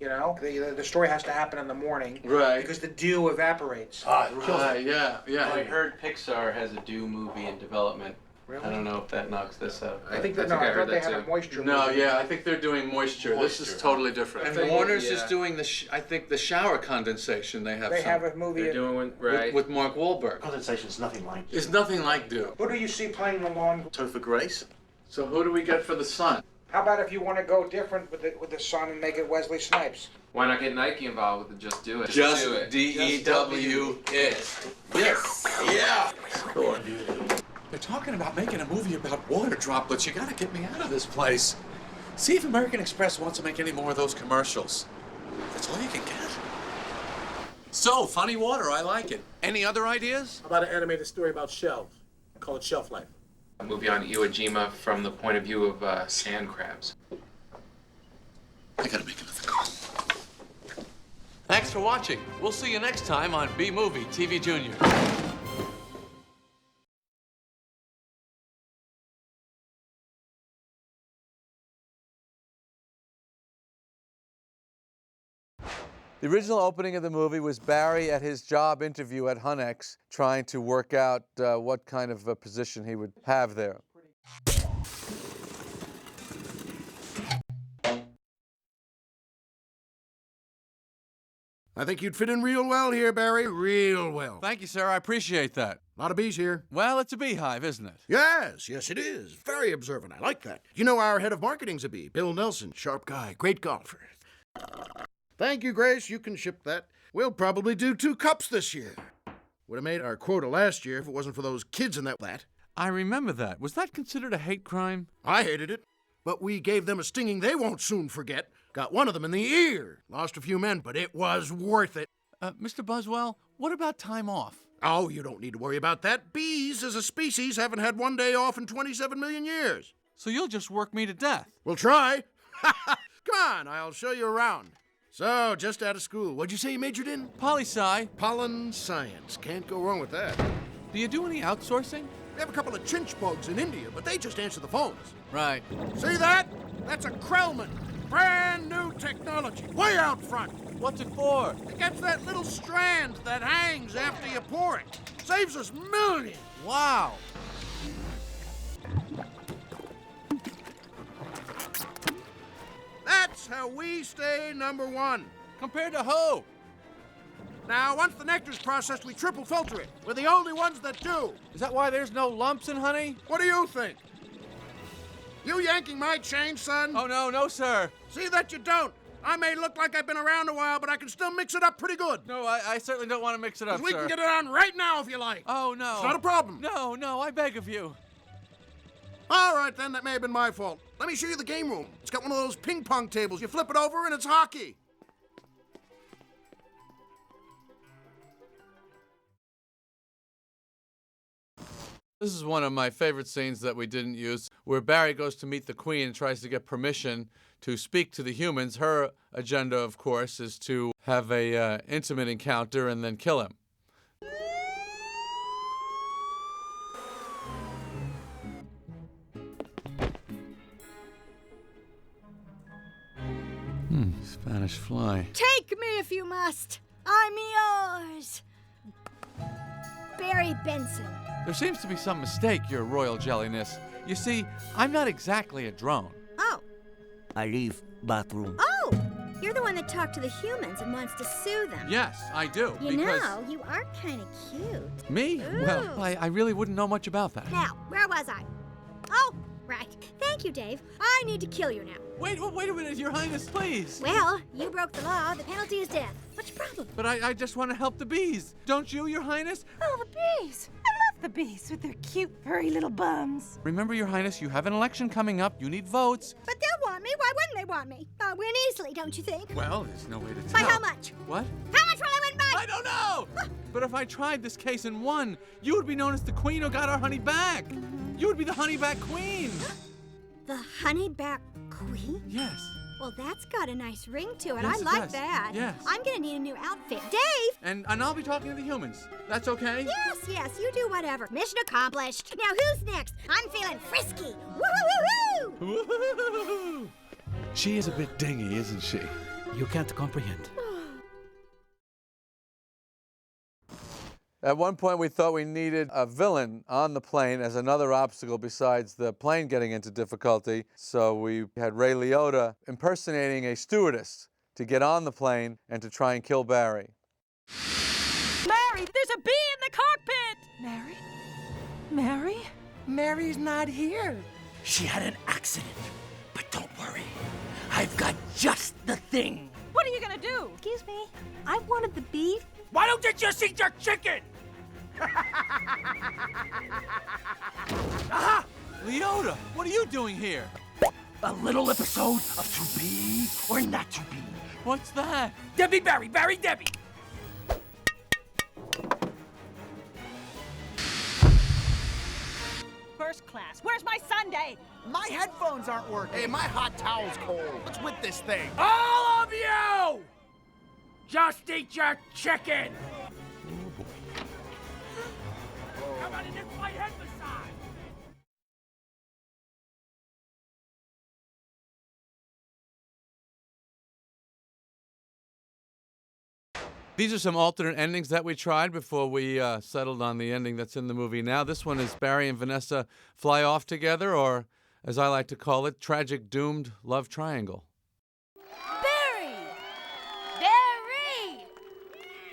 S9: You know, the story has to happen in the morning.
S1: Right.
S9: Because the dew evaporates.
S1: Right, yeah.
S20: I heard Pixar has a Dew movie in development.
S9: Really?
S20: I don't know if that knocks this out.
S9: I think that I thought they had a moisture.
S1: No, yeah, I think they're doing moisture. This is totally different. And Warner's is doing I think the shower condensation. They have
S9: a movie.
S20: They're doing right
S1: with Mark Wahlberg.
S21: Condensation is nothing like
S1: It's nothing like dew.
S9: Who do you see playing the lawn?
S21: Topher Grace.
S1: So who do we get for the sun?
S9: How about if you want to go different with the sun and make it Wesley Snipes?
S20: Why not get Nike involved with the Just Do It?
S1: Just
S20: do it.
S1: DEW it. Yes. Yeah. Cool. They're talking about making a movie about water droplets. You gotta get me out of this place. See if American Express wants to make any more of those commercials. That's all you can get. So, funny water, I like it. Any other ideas?
S21: How about an animated story about shelves? Call it Shelf Life.
S20: A movie on Iwo Jima from the point of view of sand crabs.
S1: I gotta make another call. Thanks for watching. We'll see you next time on B Movie TV Juniors. The original opening of the movie was Barry at his job interview at Hunex trying to work out what kind of a position he would have there.
S22: I think you'd fit in real well here, Barry. Real well.
S1: Thank you, sir. I appreciate that.
S22: A lot of bees here.
S1: Well, it's a beehive, isn't it?
S22: Yes, it is. Very observant. I like that. You know our head of marketing's a bee, Bill Nelson. Sharp guy, great golfer. Thank you, Grace. You can ship that. We'll probably do 2 cups this year. Would have made our quota last year if it wasn't for those kids in that.
S1: I remember that. Was that considered a hate crime?
S22: I hated it. But we gave them a stinging they won't soon forget. Got one of them in the ear. Lost a few men, but it was worth it.
S1: Mr. Buswell, what about time off?
S22: Oh, you don't need to worry about that. Bees as a species haven't had 1 day off in 27 million years.
S1: So you'll just work me to death?
S22: We'll try. Come on, I'll show you around. So, just out of school, what'd you say you majored in?
S6: Poli-sci.
S22: Pollen science. Can't go wrong with that.
S6: Do you do any outsourcing?
S22: We have a couple of chinch bugs in India, but they just answer the phones.
S6: Right.
S22: See that? That's a Krellman. Brand new technology. Way out front.
S6: What's it for?
S22: It gets that little strand that hangs after you pour it. Saves us millions.
S6: Wow.
S22: That's how we stay #1.
S6: Compared to who?
S22: Now, once the nectar's processed, we triple filter it. We're the only ones that do.
S6: Is that why there's no lumps in honey?
S22: What do you think? You yanking my chain, son?
S6: Oh, no, sir.
S22: See that you don't. I may look like I've been around a while, but I can still mix it up pretty good.
S6: No, I certainly don't want to mix it up,
S22: We
S6: sir.
S22: can get it on right now if you like.
S6: Oh, no.
S22: It's not a problem.
S6: No, I beg of you.
S22: All right, then, that may have been my fault. Let me show you the game room. It's got one of those ping pong tables. You flip it over and it's hockey.
S1: This is one of my favorite scenes that we didn't use, where Barry goes to meet the Queen and tries to get permission to speak to the humans. Her agenda, of course, is to have a intimate encounter and then kill him. Spanish Fly.
S2: Take me if you must. I'm yours. Barry Benson.
S1: There seems to be some mistake, Your Royal Jelliness. You see, I'm not exactly a drone.
S2: Oh.
S13: I leave bathroom.
S2: Oh! You're the one that talked to the humans and wants to sue them.
S1: Yes, I do.
S2: You know, you are kind of cute.
S1: Me?
S2: Ooh.
S1: Well, I really wouldn't know much about that.
S2: Now, where was I? Oh, right. Thank you, Dave. I need to kill you now.
S1: Wait a minute, Your Highness, please.
S2: Well, you broke the law. The penalty is death. What's your problem?
S1: But I just want to help the bees. Don't you, Your Highness?
S14: Oh, the bees. I love the bees with their cute, furry little bums.
S1: Remember, Your Highness, you have an election coming up. You need votes.
S2: But they'll want me. Why wouldn't they want me? I'll win easily, don't you think?
S1: Well, there's no way to
S2: By
S1: tell.
S2: how much?
S1: What?
S2: How much will I win by?
S1: I don't know! But if I tried this case and won, you would be known as the queen who got our honey back. You would be the honeyback queen.
S2: The honeyback queen?
S1: Yes.
S2: Well, that's got a nice ring to it.
S1: Yes,
S2: I
S1: it
S2: like
S1: does.
S2: that.
S1: Yes.
S2: I'm gonna need a new outfit. Dave!
S1: And I'll be talking to the humans. That's okay?
S2: Yes, you do whatever. Mission accomplished. Now who's next? I'm feeling frisky. Woo-hoo-hoo-hoo!
S1: Woo-hoo-hoo-hoo! She is a bit dingy, isn't she?
S13: You can't comprehend.
S1: At one point, we thought we needed a villain on the plane as another obstacle besides the plane getting into difficulty. So we had Ray Liotta impersonating a stewardess to get on the plane and to try and kill Barry.
S14: Mary, there's a bee in the cockpit! Mary? Mary?
S11: Mary's not here. She had an accident. But don't worry. I've got just the thing.
S14: What are you gonna do?
S2: Excuse me. I wanted the beef.
S11: Why don't you just eat your chicken?
S1: Aha! Liotta, what are you doing here?
S11: A little episode of To Be or Not To Be.
S1: What's that?
S11: Debbie Barry, Barry Debbie.
S14: First class. Where's my sundae?
S11: My headphones aren't working. Hey, my hot towel's cold. What's with this thing? All of you! Just eat your chicken! How about it hits my head beside?
S1: These are some alternate endings that we tried before we settled on the ending that's in the movie now. This one is Barry and Vanessa fly off together, or as I like to call it, tragic doomed love triangle.
S14: Barry! Barry!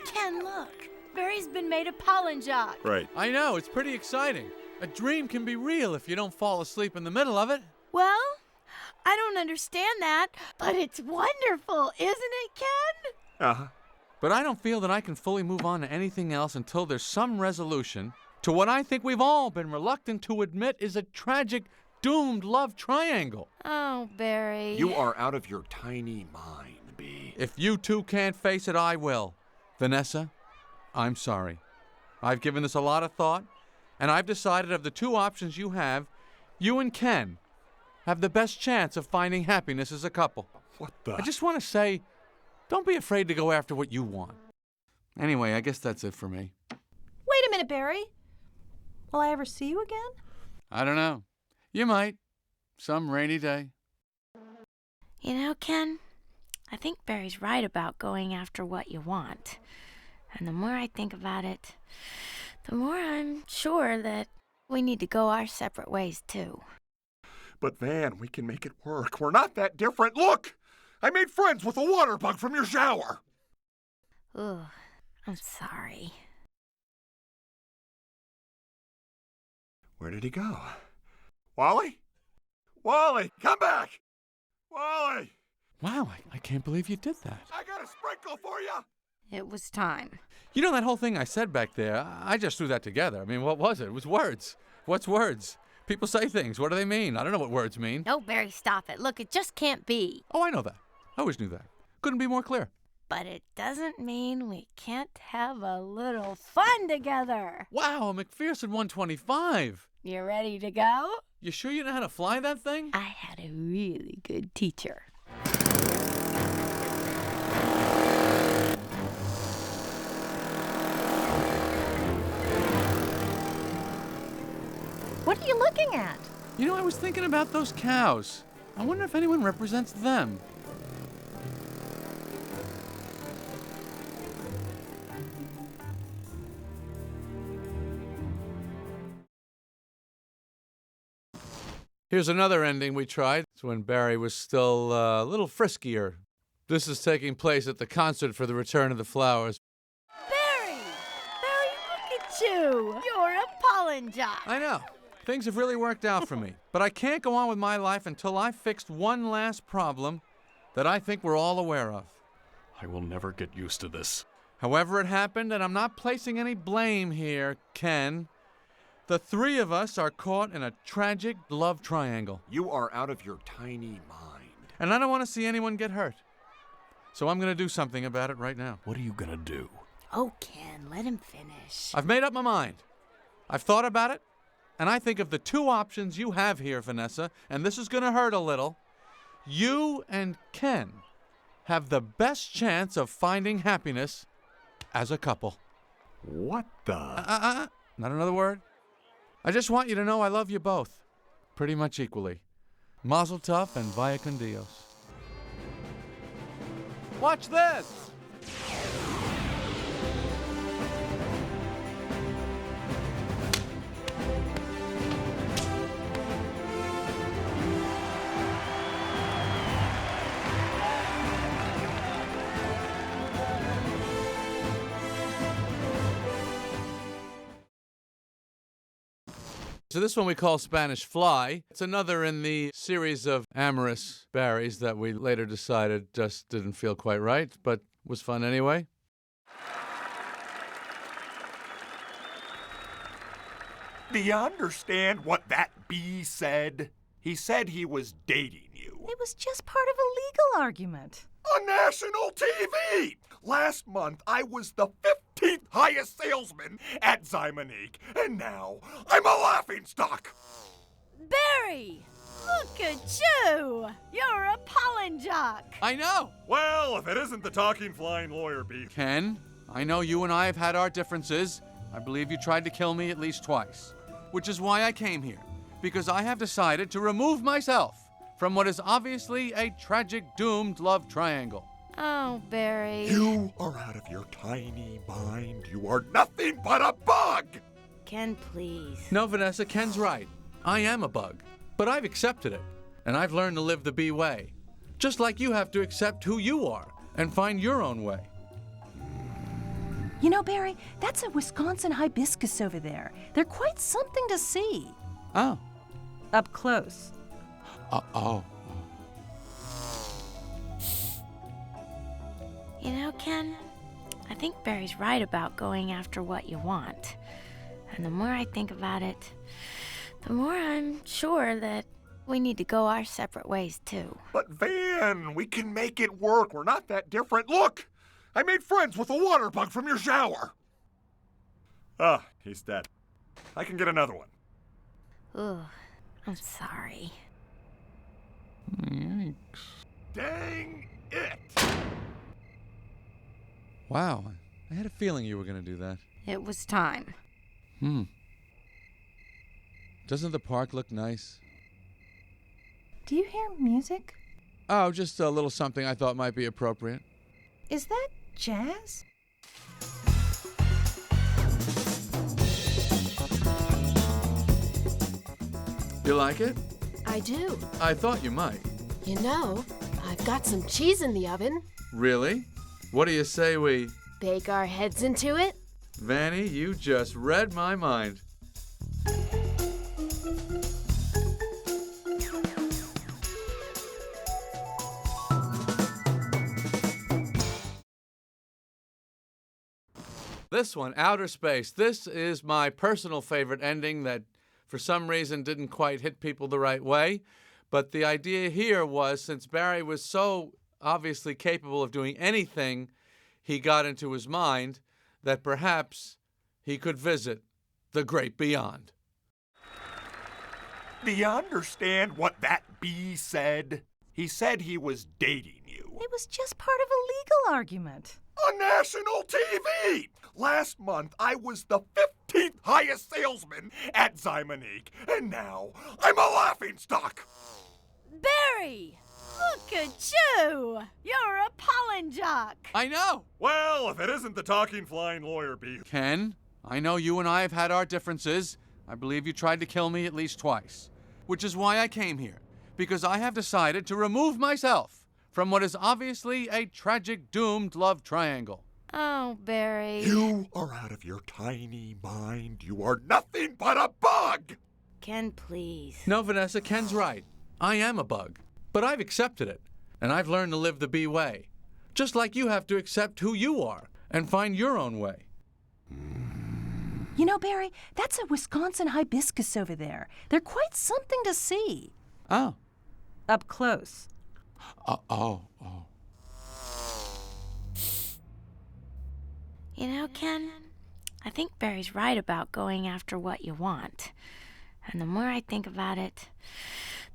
S14: Ken, look. Barry's been made a pollen jock.
S1: Right. I know, it's pretty exciting. A dream can be real if you don't fall asleep in the middle of it.
S14: Well, I don't understand that, but it's wonderful, isn't it, Ken?
S1: Uh-huh. But I don't feel that I can fully move on to anything else until there's some resolution to what I think we've all been reluctant to admit is a tragic, doomed love triangle.
S14: Oh, Barry.
S15: You are out of your tiny mind, Bee.
S1: If you two can't face it, I will. Vanessa, I'm sorry. I've given this a lot of thought, and I've decided of the two options you have, you and Ken have the best chance of finding happiness as a couple.
S15: What the?
S1: I just want to say, Don't be afraid to go after what you want. Anyway, I guess that's it for me.
S5: Wait a minute, Barry. Will I ever see you again?
S1: I don't know. You might. Some rainy day.
S14: You know, Ken, I think Barry's right about going after what you want. And the more I think about it, the more I'm sure that we need to go our separate ways, too.
S15: But Van, we can make it work. We're not that different. Look! I made friends with a water bug from your shower.
S14: Ugh, I'm sorry.
S15: Where did he go? Wally? Wally, come back! Wally!
S1: Wow, I can't believe you did that.
S15: I got a sprinkle for you!
S5: It was time.
S1: You know that whole thing I said back there? I just threw that together. I mean, what was it? It was words. What's words? People say things. What do they mean? I don't know what words mean.
S14: No, Barry, stop it. Look, it just can't be.
S1: Oh, I know that. I always knew that. Couldn't be more clear.
S14: But it doesn't mean we can't have a little fun together.
S1: Wow, a McPherson 125.
S14: You ready to go?
S1: You sure you know how to fly that thing?
S14: I had a really good teacher.
S5: What are you looking at?
S1: You know, I was thinking about those cows. I wonder if anyone represents them. Here's another ending we tried. It's when Barry was still a little friskier. This is taking place at the concert for the Return of the Flowers.
S14: Barry! Barry, look at you! You're a pollen jock.
S1: I know. Things have really worked out for me. But I can't go on with my life until I've fixed one last problem that I think we're all aware of.
S15: I will never get used to this.
S1: However it happened, and I'm not placing any blame here, Ken, the three of us are caught in a tragic love triangle.
S15: You are out of your tiny mind.
S1: And I don't want to see anyone get hurt. So I'm going to do something about it right now.
S15: What are you going to do?
S14: Oh, Ken, let him finish.
S1: I've made up my mind. I've thought about it, and I think of the two options you have here, Vanessa, and this is going to hurt a little. You and Ken have the best chance of finding happiness as a couple.
S15: What the?
S1: Not another word. I just want you to know I love you both, pretty much equally. Mazel tov and vaya con Dios. Watch this! So this one we call Spanish Fly. It's another in the series of amorous Barrys that we later decided just didn't feel quite right, but was fun anyway.
S15: Do you understand what that bee said? He said he was dating you.
S5: It was just part of a legal argument.
S15: On national TV! Last month, I was the 15th highest salesman at Zymonique, and now I'm a laughingstock!
S14: Barry! Look at you! You're a pollen jock!
S1: I know!
S15: Well, if it isn't the talking flying lawyer bee.
S1: Ken, I know you and I have had our differences. I believe you tried to kill me at least twice. Which is why I came here. Because I have decided to remove myself from what is obviously a tragic, doomed love triangle.
S14: Oh, Barry.
S15: You are out of your tiny mind. You are nothing but a bug!
S14: Ken, please.
S1: No, Vanessa, Ken's right. I am a bug. But I've accepted it. And I've learned to live the bee way. Just like you have to accept who you are and find your own way.
S5: You know, Barry, that's a Wisconsin hibiscus over there. They're quite something to see.
S1: Oh.
S5: Up close.
S1: Oh.
S14: You know, Ken, I think Barry's right about going after what you want. And the more I think about it, the more I'm sure that we need to go our separate ways, too.
S15: But Van, we can make it work. We're not that different. Look! I made friends with a water bug from your shower. Ah, he's dead. I can get another one.
S14: Ooh, I'm sorry.
S1: Yikes.
S15: Dang it!
S1: Wow, I had a feeling you were going to do that.
S14: It was time.
S1: Doesn't the park look nice?
S5: Do you hear music?
S1: Oh, just a little something I thought might be appropriate.
S5: Is that jazz?
S1: You like it?
S12: I do.
S1: I thought you might.
S12: You know, I've got some cheese in the oven.
S1: Really? What do you say we...
S12: Bake our heads into it?
S1: Vanny, you just read my mind. This one, Outer Space. This is my personal favorite ending that for some reason didn't quite hit people the right way. But the idea here was, since Barry was so obviously capable of doing anything he got into his mind, that perhaps he could visit the great beyond.
S15: Do you understand what that bee said? He said he was dating you.
S5: It was just part of a legal argument.
S15: On national TV! Last month, I was the 15th highest salesman at Zymonique, and now I'm a laughingstock.
S14: Barry! Look at you! You're a pollen jock!
S1: I know!
S15: Well, if it isn't the talking flying lawyer bee.
S1: Ken, I know you and I have had our differences. I believe you tried to kill me at least twice. Which is why I came here. Because I have decided to remove myself from what is obviously a tragic, doomed love triangle.
S14: Oh, Barry.
S15: You are out of your tiny mind. You are nothing but a bug!
S14: Ken, please.
S1: No, Vanessa, Ken's right. I am a bug. But I've accepted it. And I've learned to live the bee way. Just like you have to accept who you are and find your own way.
S5: You know, Barry, that's a Wisconsin hibiscus over there. They're quite something to see.
S1: Oh.
S5: Up close.
S1: Oh.
S14: You know, Ken, I think Barry's right about going after what you want. And the more I think about it,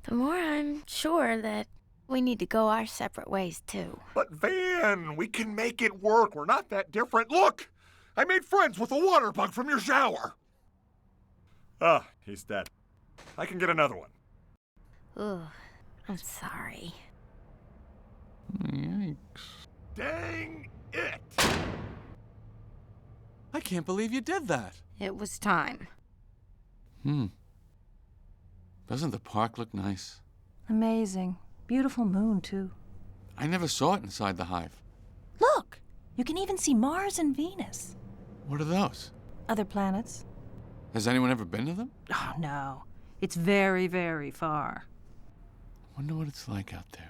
S14: the more I'm sure that we need to go our separate ways, too.
S15: But Van, we can make it work. We're not that different. Look! I made friends with a water bug from your shower. Ah, he's dead. I can get another one.
S14: Ugh, I'm sorry.
S1: Yikes.
S15: Dang it!
S1: I can't believe you did that.
S14: It was time.
S1: Doesn't the park look nice?
S5: Amazing. Beautiful moon, too.
S1: I never saw it inside the hive.
S5: Look! You can even see Mars and Venus.
S1: What are those?
S5: Other planets.
S1: Has anyone ever been to them?
S5: Oh, no. It's very, very far.
S1: Wonder what it's like out there.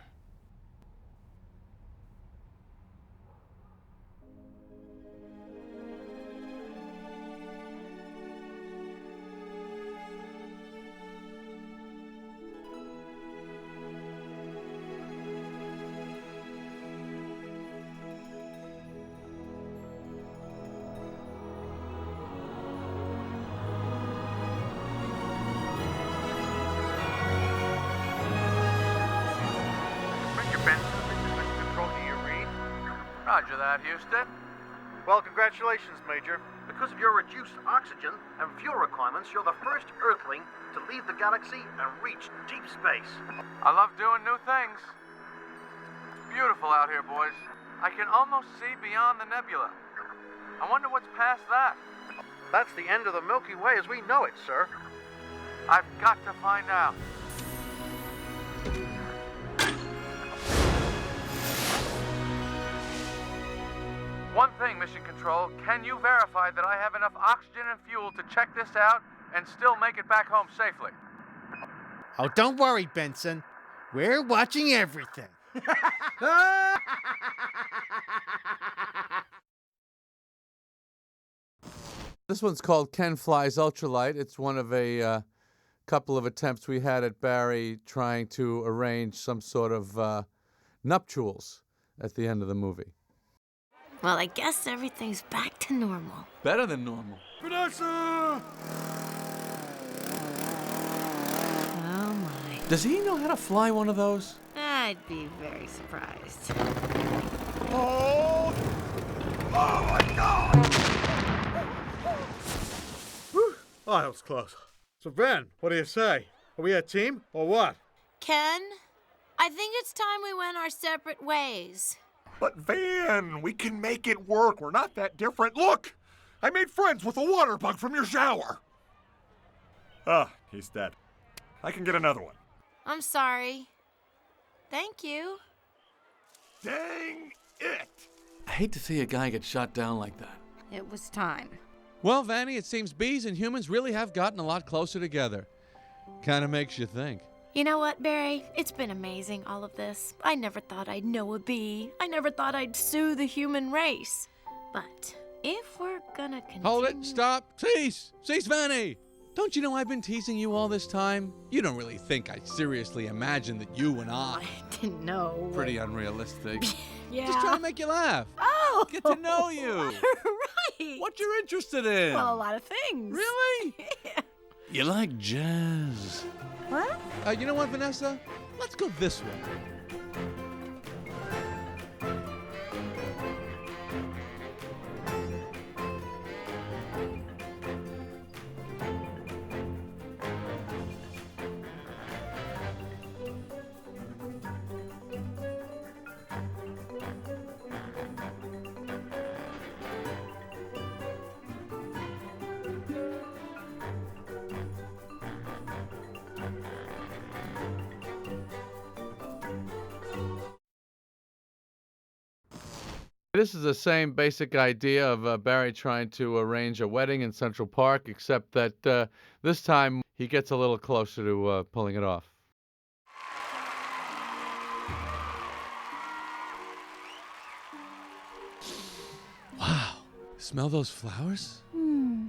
S1: Roger that, Houston.
S11: Well, congratulations, Major. Because of your reduced oxygen and fuel requirements, you're the first Earthling to leave the galaxy and reach deep space.
S1: I love doing new things. It's beautiful out here, boys. I can almost see beyond the nebula. I wonder what's past that.
S11: That's the end of the Milky Way as we know it, sir.
S1: I've got to find out. One thing, Mission Control, can you verify that I have enough oxygen and fuel to check this out and still make it back home safely?
S11: Oh, don't worry, Benson. We're watching everything.
S1: This one's called Ken Flies Ultralight. It's one of a couple of attempts we had at Barry trying to arrange some sort of nuptials at the end of the movie.
S14: Well, I guess everything's back to normal.
S1: Better than normal.
S11: Vanessa!
S14: Oh, my.
S1: Does he know how to fly one of those?
S14: I'd be very surprised.
S15: Hold!
S11: Oh my God!
S15: Whew. Oh, that was close. So, Ben, what do you say? Are we a team or what?
S14: Ken, I think it's time we went our separate ways.
S15: But, Van, we can make it work. We're not that different. Look! I made friends with a water bug from your shower. Ah, he's dead. I can get another one.
S14: I'm sorry. Thank you.
S15: Dang it!
S1: I hate to see a guy get shot down like that.
S2: It was time.
S6: Well, Vanny, it seems bees and humans really have gotten a lot closer together. Kind of makes you think.
S14: You know what, Barry? It's been amazing, all of this. I never thought I'd know a bee. I never thought I'd sue the human race. But if we're gonna continue...
S6: Hold it, stop, cease! Cease, Vanny! Don't you know I've been teasing you all this time? You don't really think I seriously imagined that you and I...
S2: Didn't know.
S1: Pretty unrealistic.
S2: Yeah.
S6: Just trying to make you laugh.
S2: Oh!
S1: Get to know you.
S2: Right.
S1: What you're interested in.
S2: Well, a lot of things.
S1: Really? You like jazz.
S2: What?
S6: You know what, Vanessa? Let's go this way.
S1: This is the same basic idea of Barry trying to arrange a wedding in Central Park, except that this time he gets a little closer to pulling it off.
S6: Wow. Smell those flowers?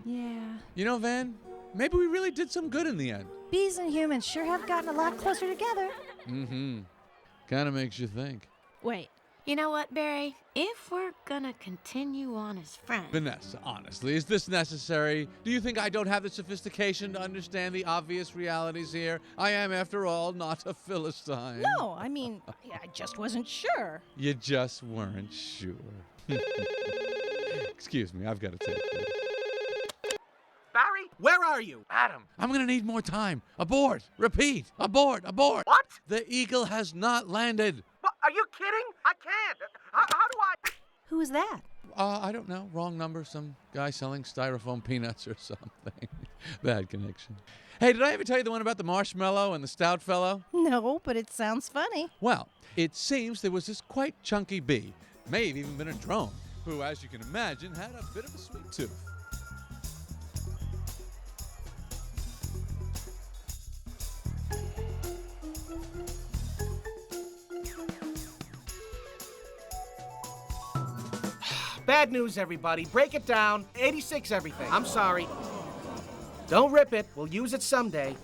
S5: Yeah.
S6: You know, Van, maybe we really did some good in the end.
S5: Bees and humans sure have gotten a lot closer together.
S6: Mm-hmm. Kind of makes you think.
S5: Wait.
S14: You know what, Barry? If we're gonna continue on as friends...
S6: Vanessa, honestly, is this necessary? Do you think I don't have the sophistication to understand the obvious realities here? I am, after all, not a Philistine.
S5: No, I mean, I just wasn't sure.
S6: You just weren't sure. Excuse me, I've got to take this.
S11: Barry, where are you?
S21: Adam.
S6: I'm going to need more time. Abort. Repeat. Abort. Abort.
S11: What?
S6: The eagle has not landed.
S11: What? Are you kidding? I can't. How do I...
S5: Who was that?
S6: I don't know. Wrong number. Some guy selling styrofoam peanuts or something. Bad connection. Hey, did I ever tell you the one about the marshmallow and the stout fellow?
S5: No, but it sounds funny.
S6: Well, it seems there was this quite chunky bee, may have even been a drone, who, as you can imagine, had a bit of a sweet tooth.
S11: Bad news, everybody. Break it down. 86 everything. I'm sorry. Don't rip it. We'll use it someday.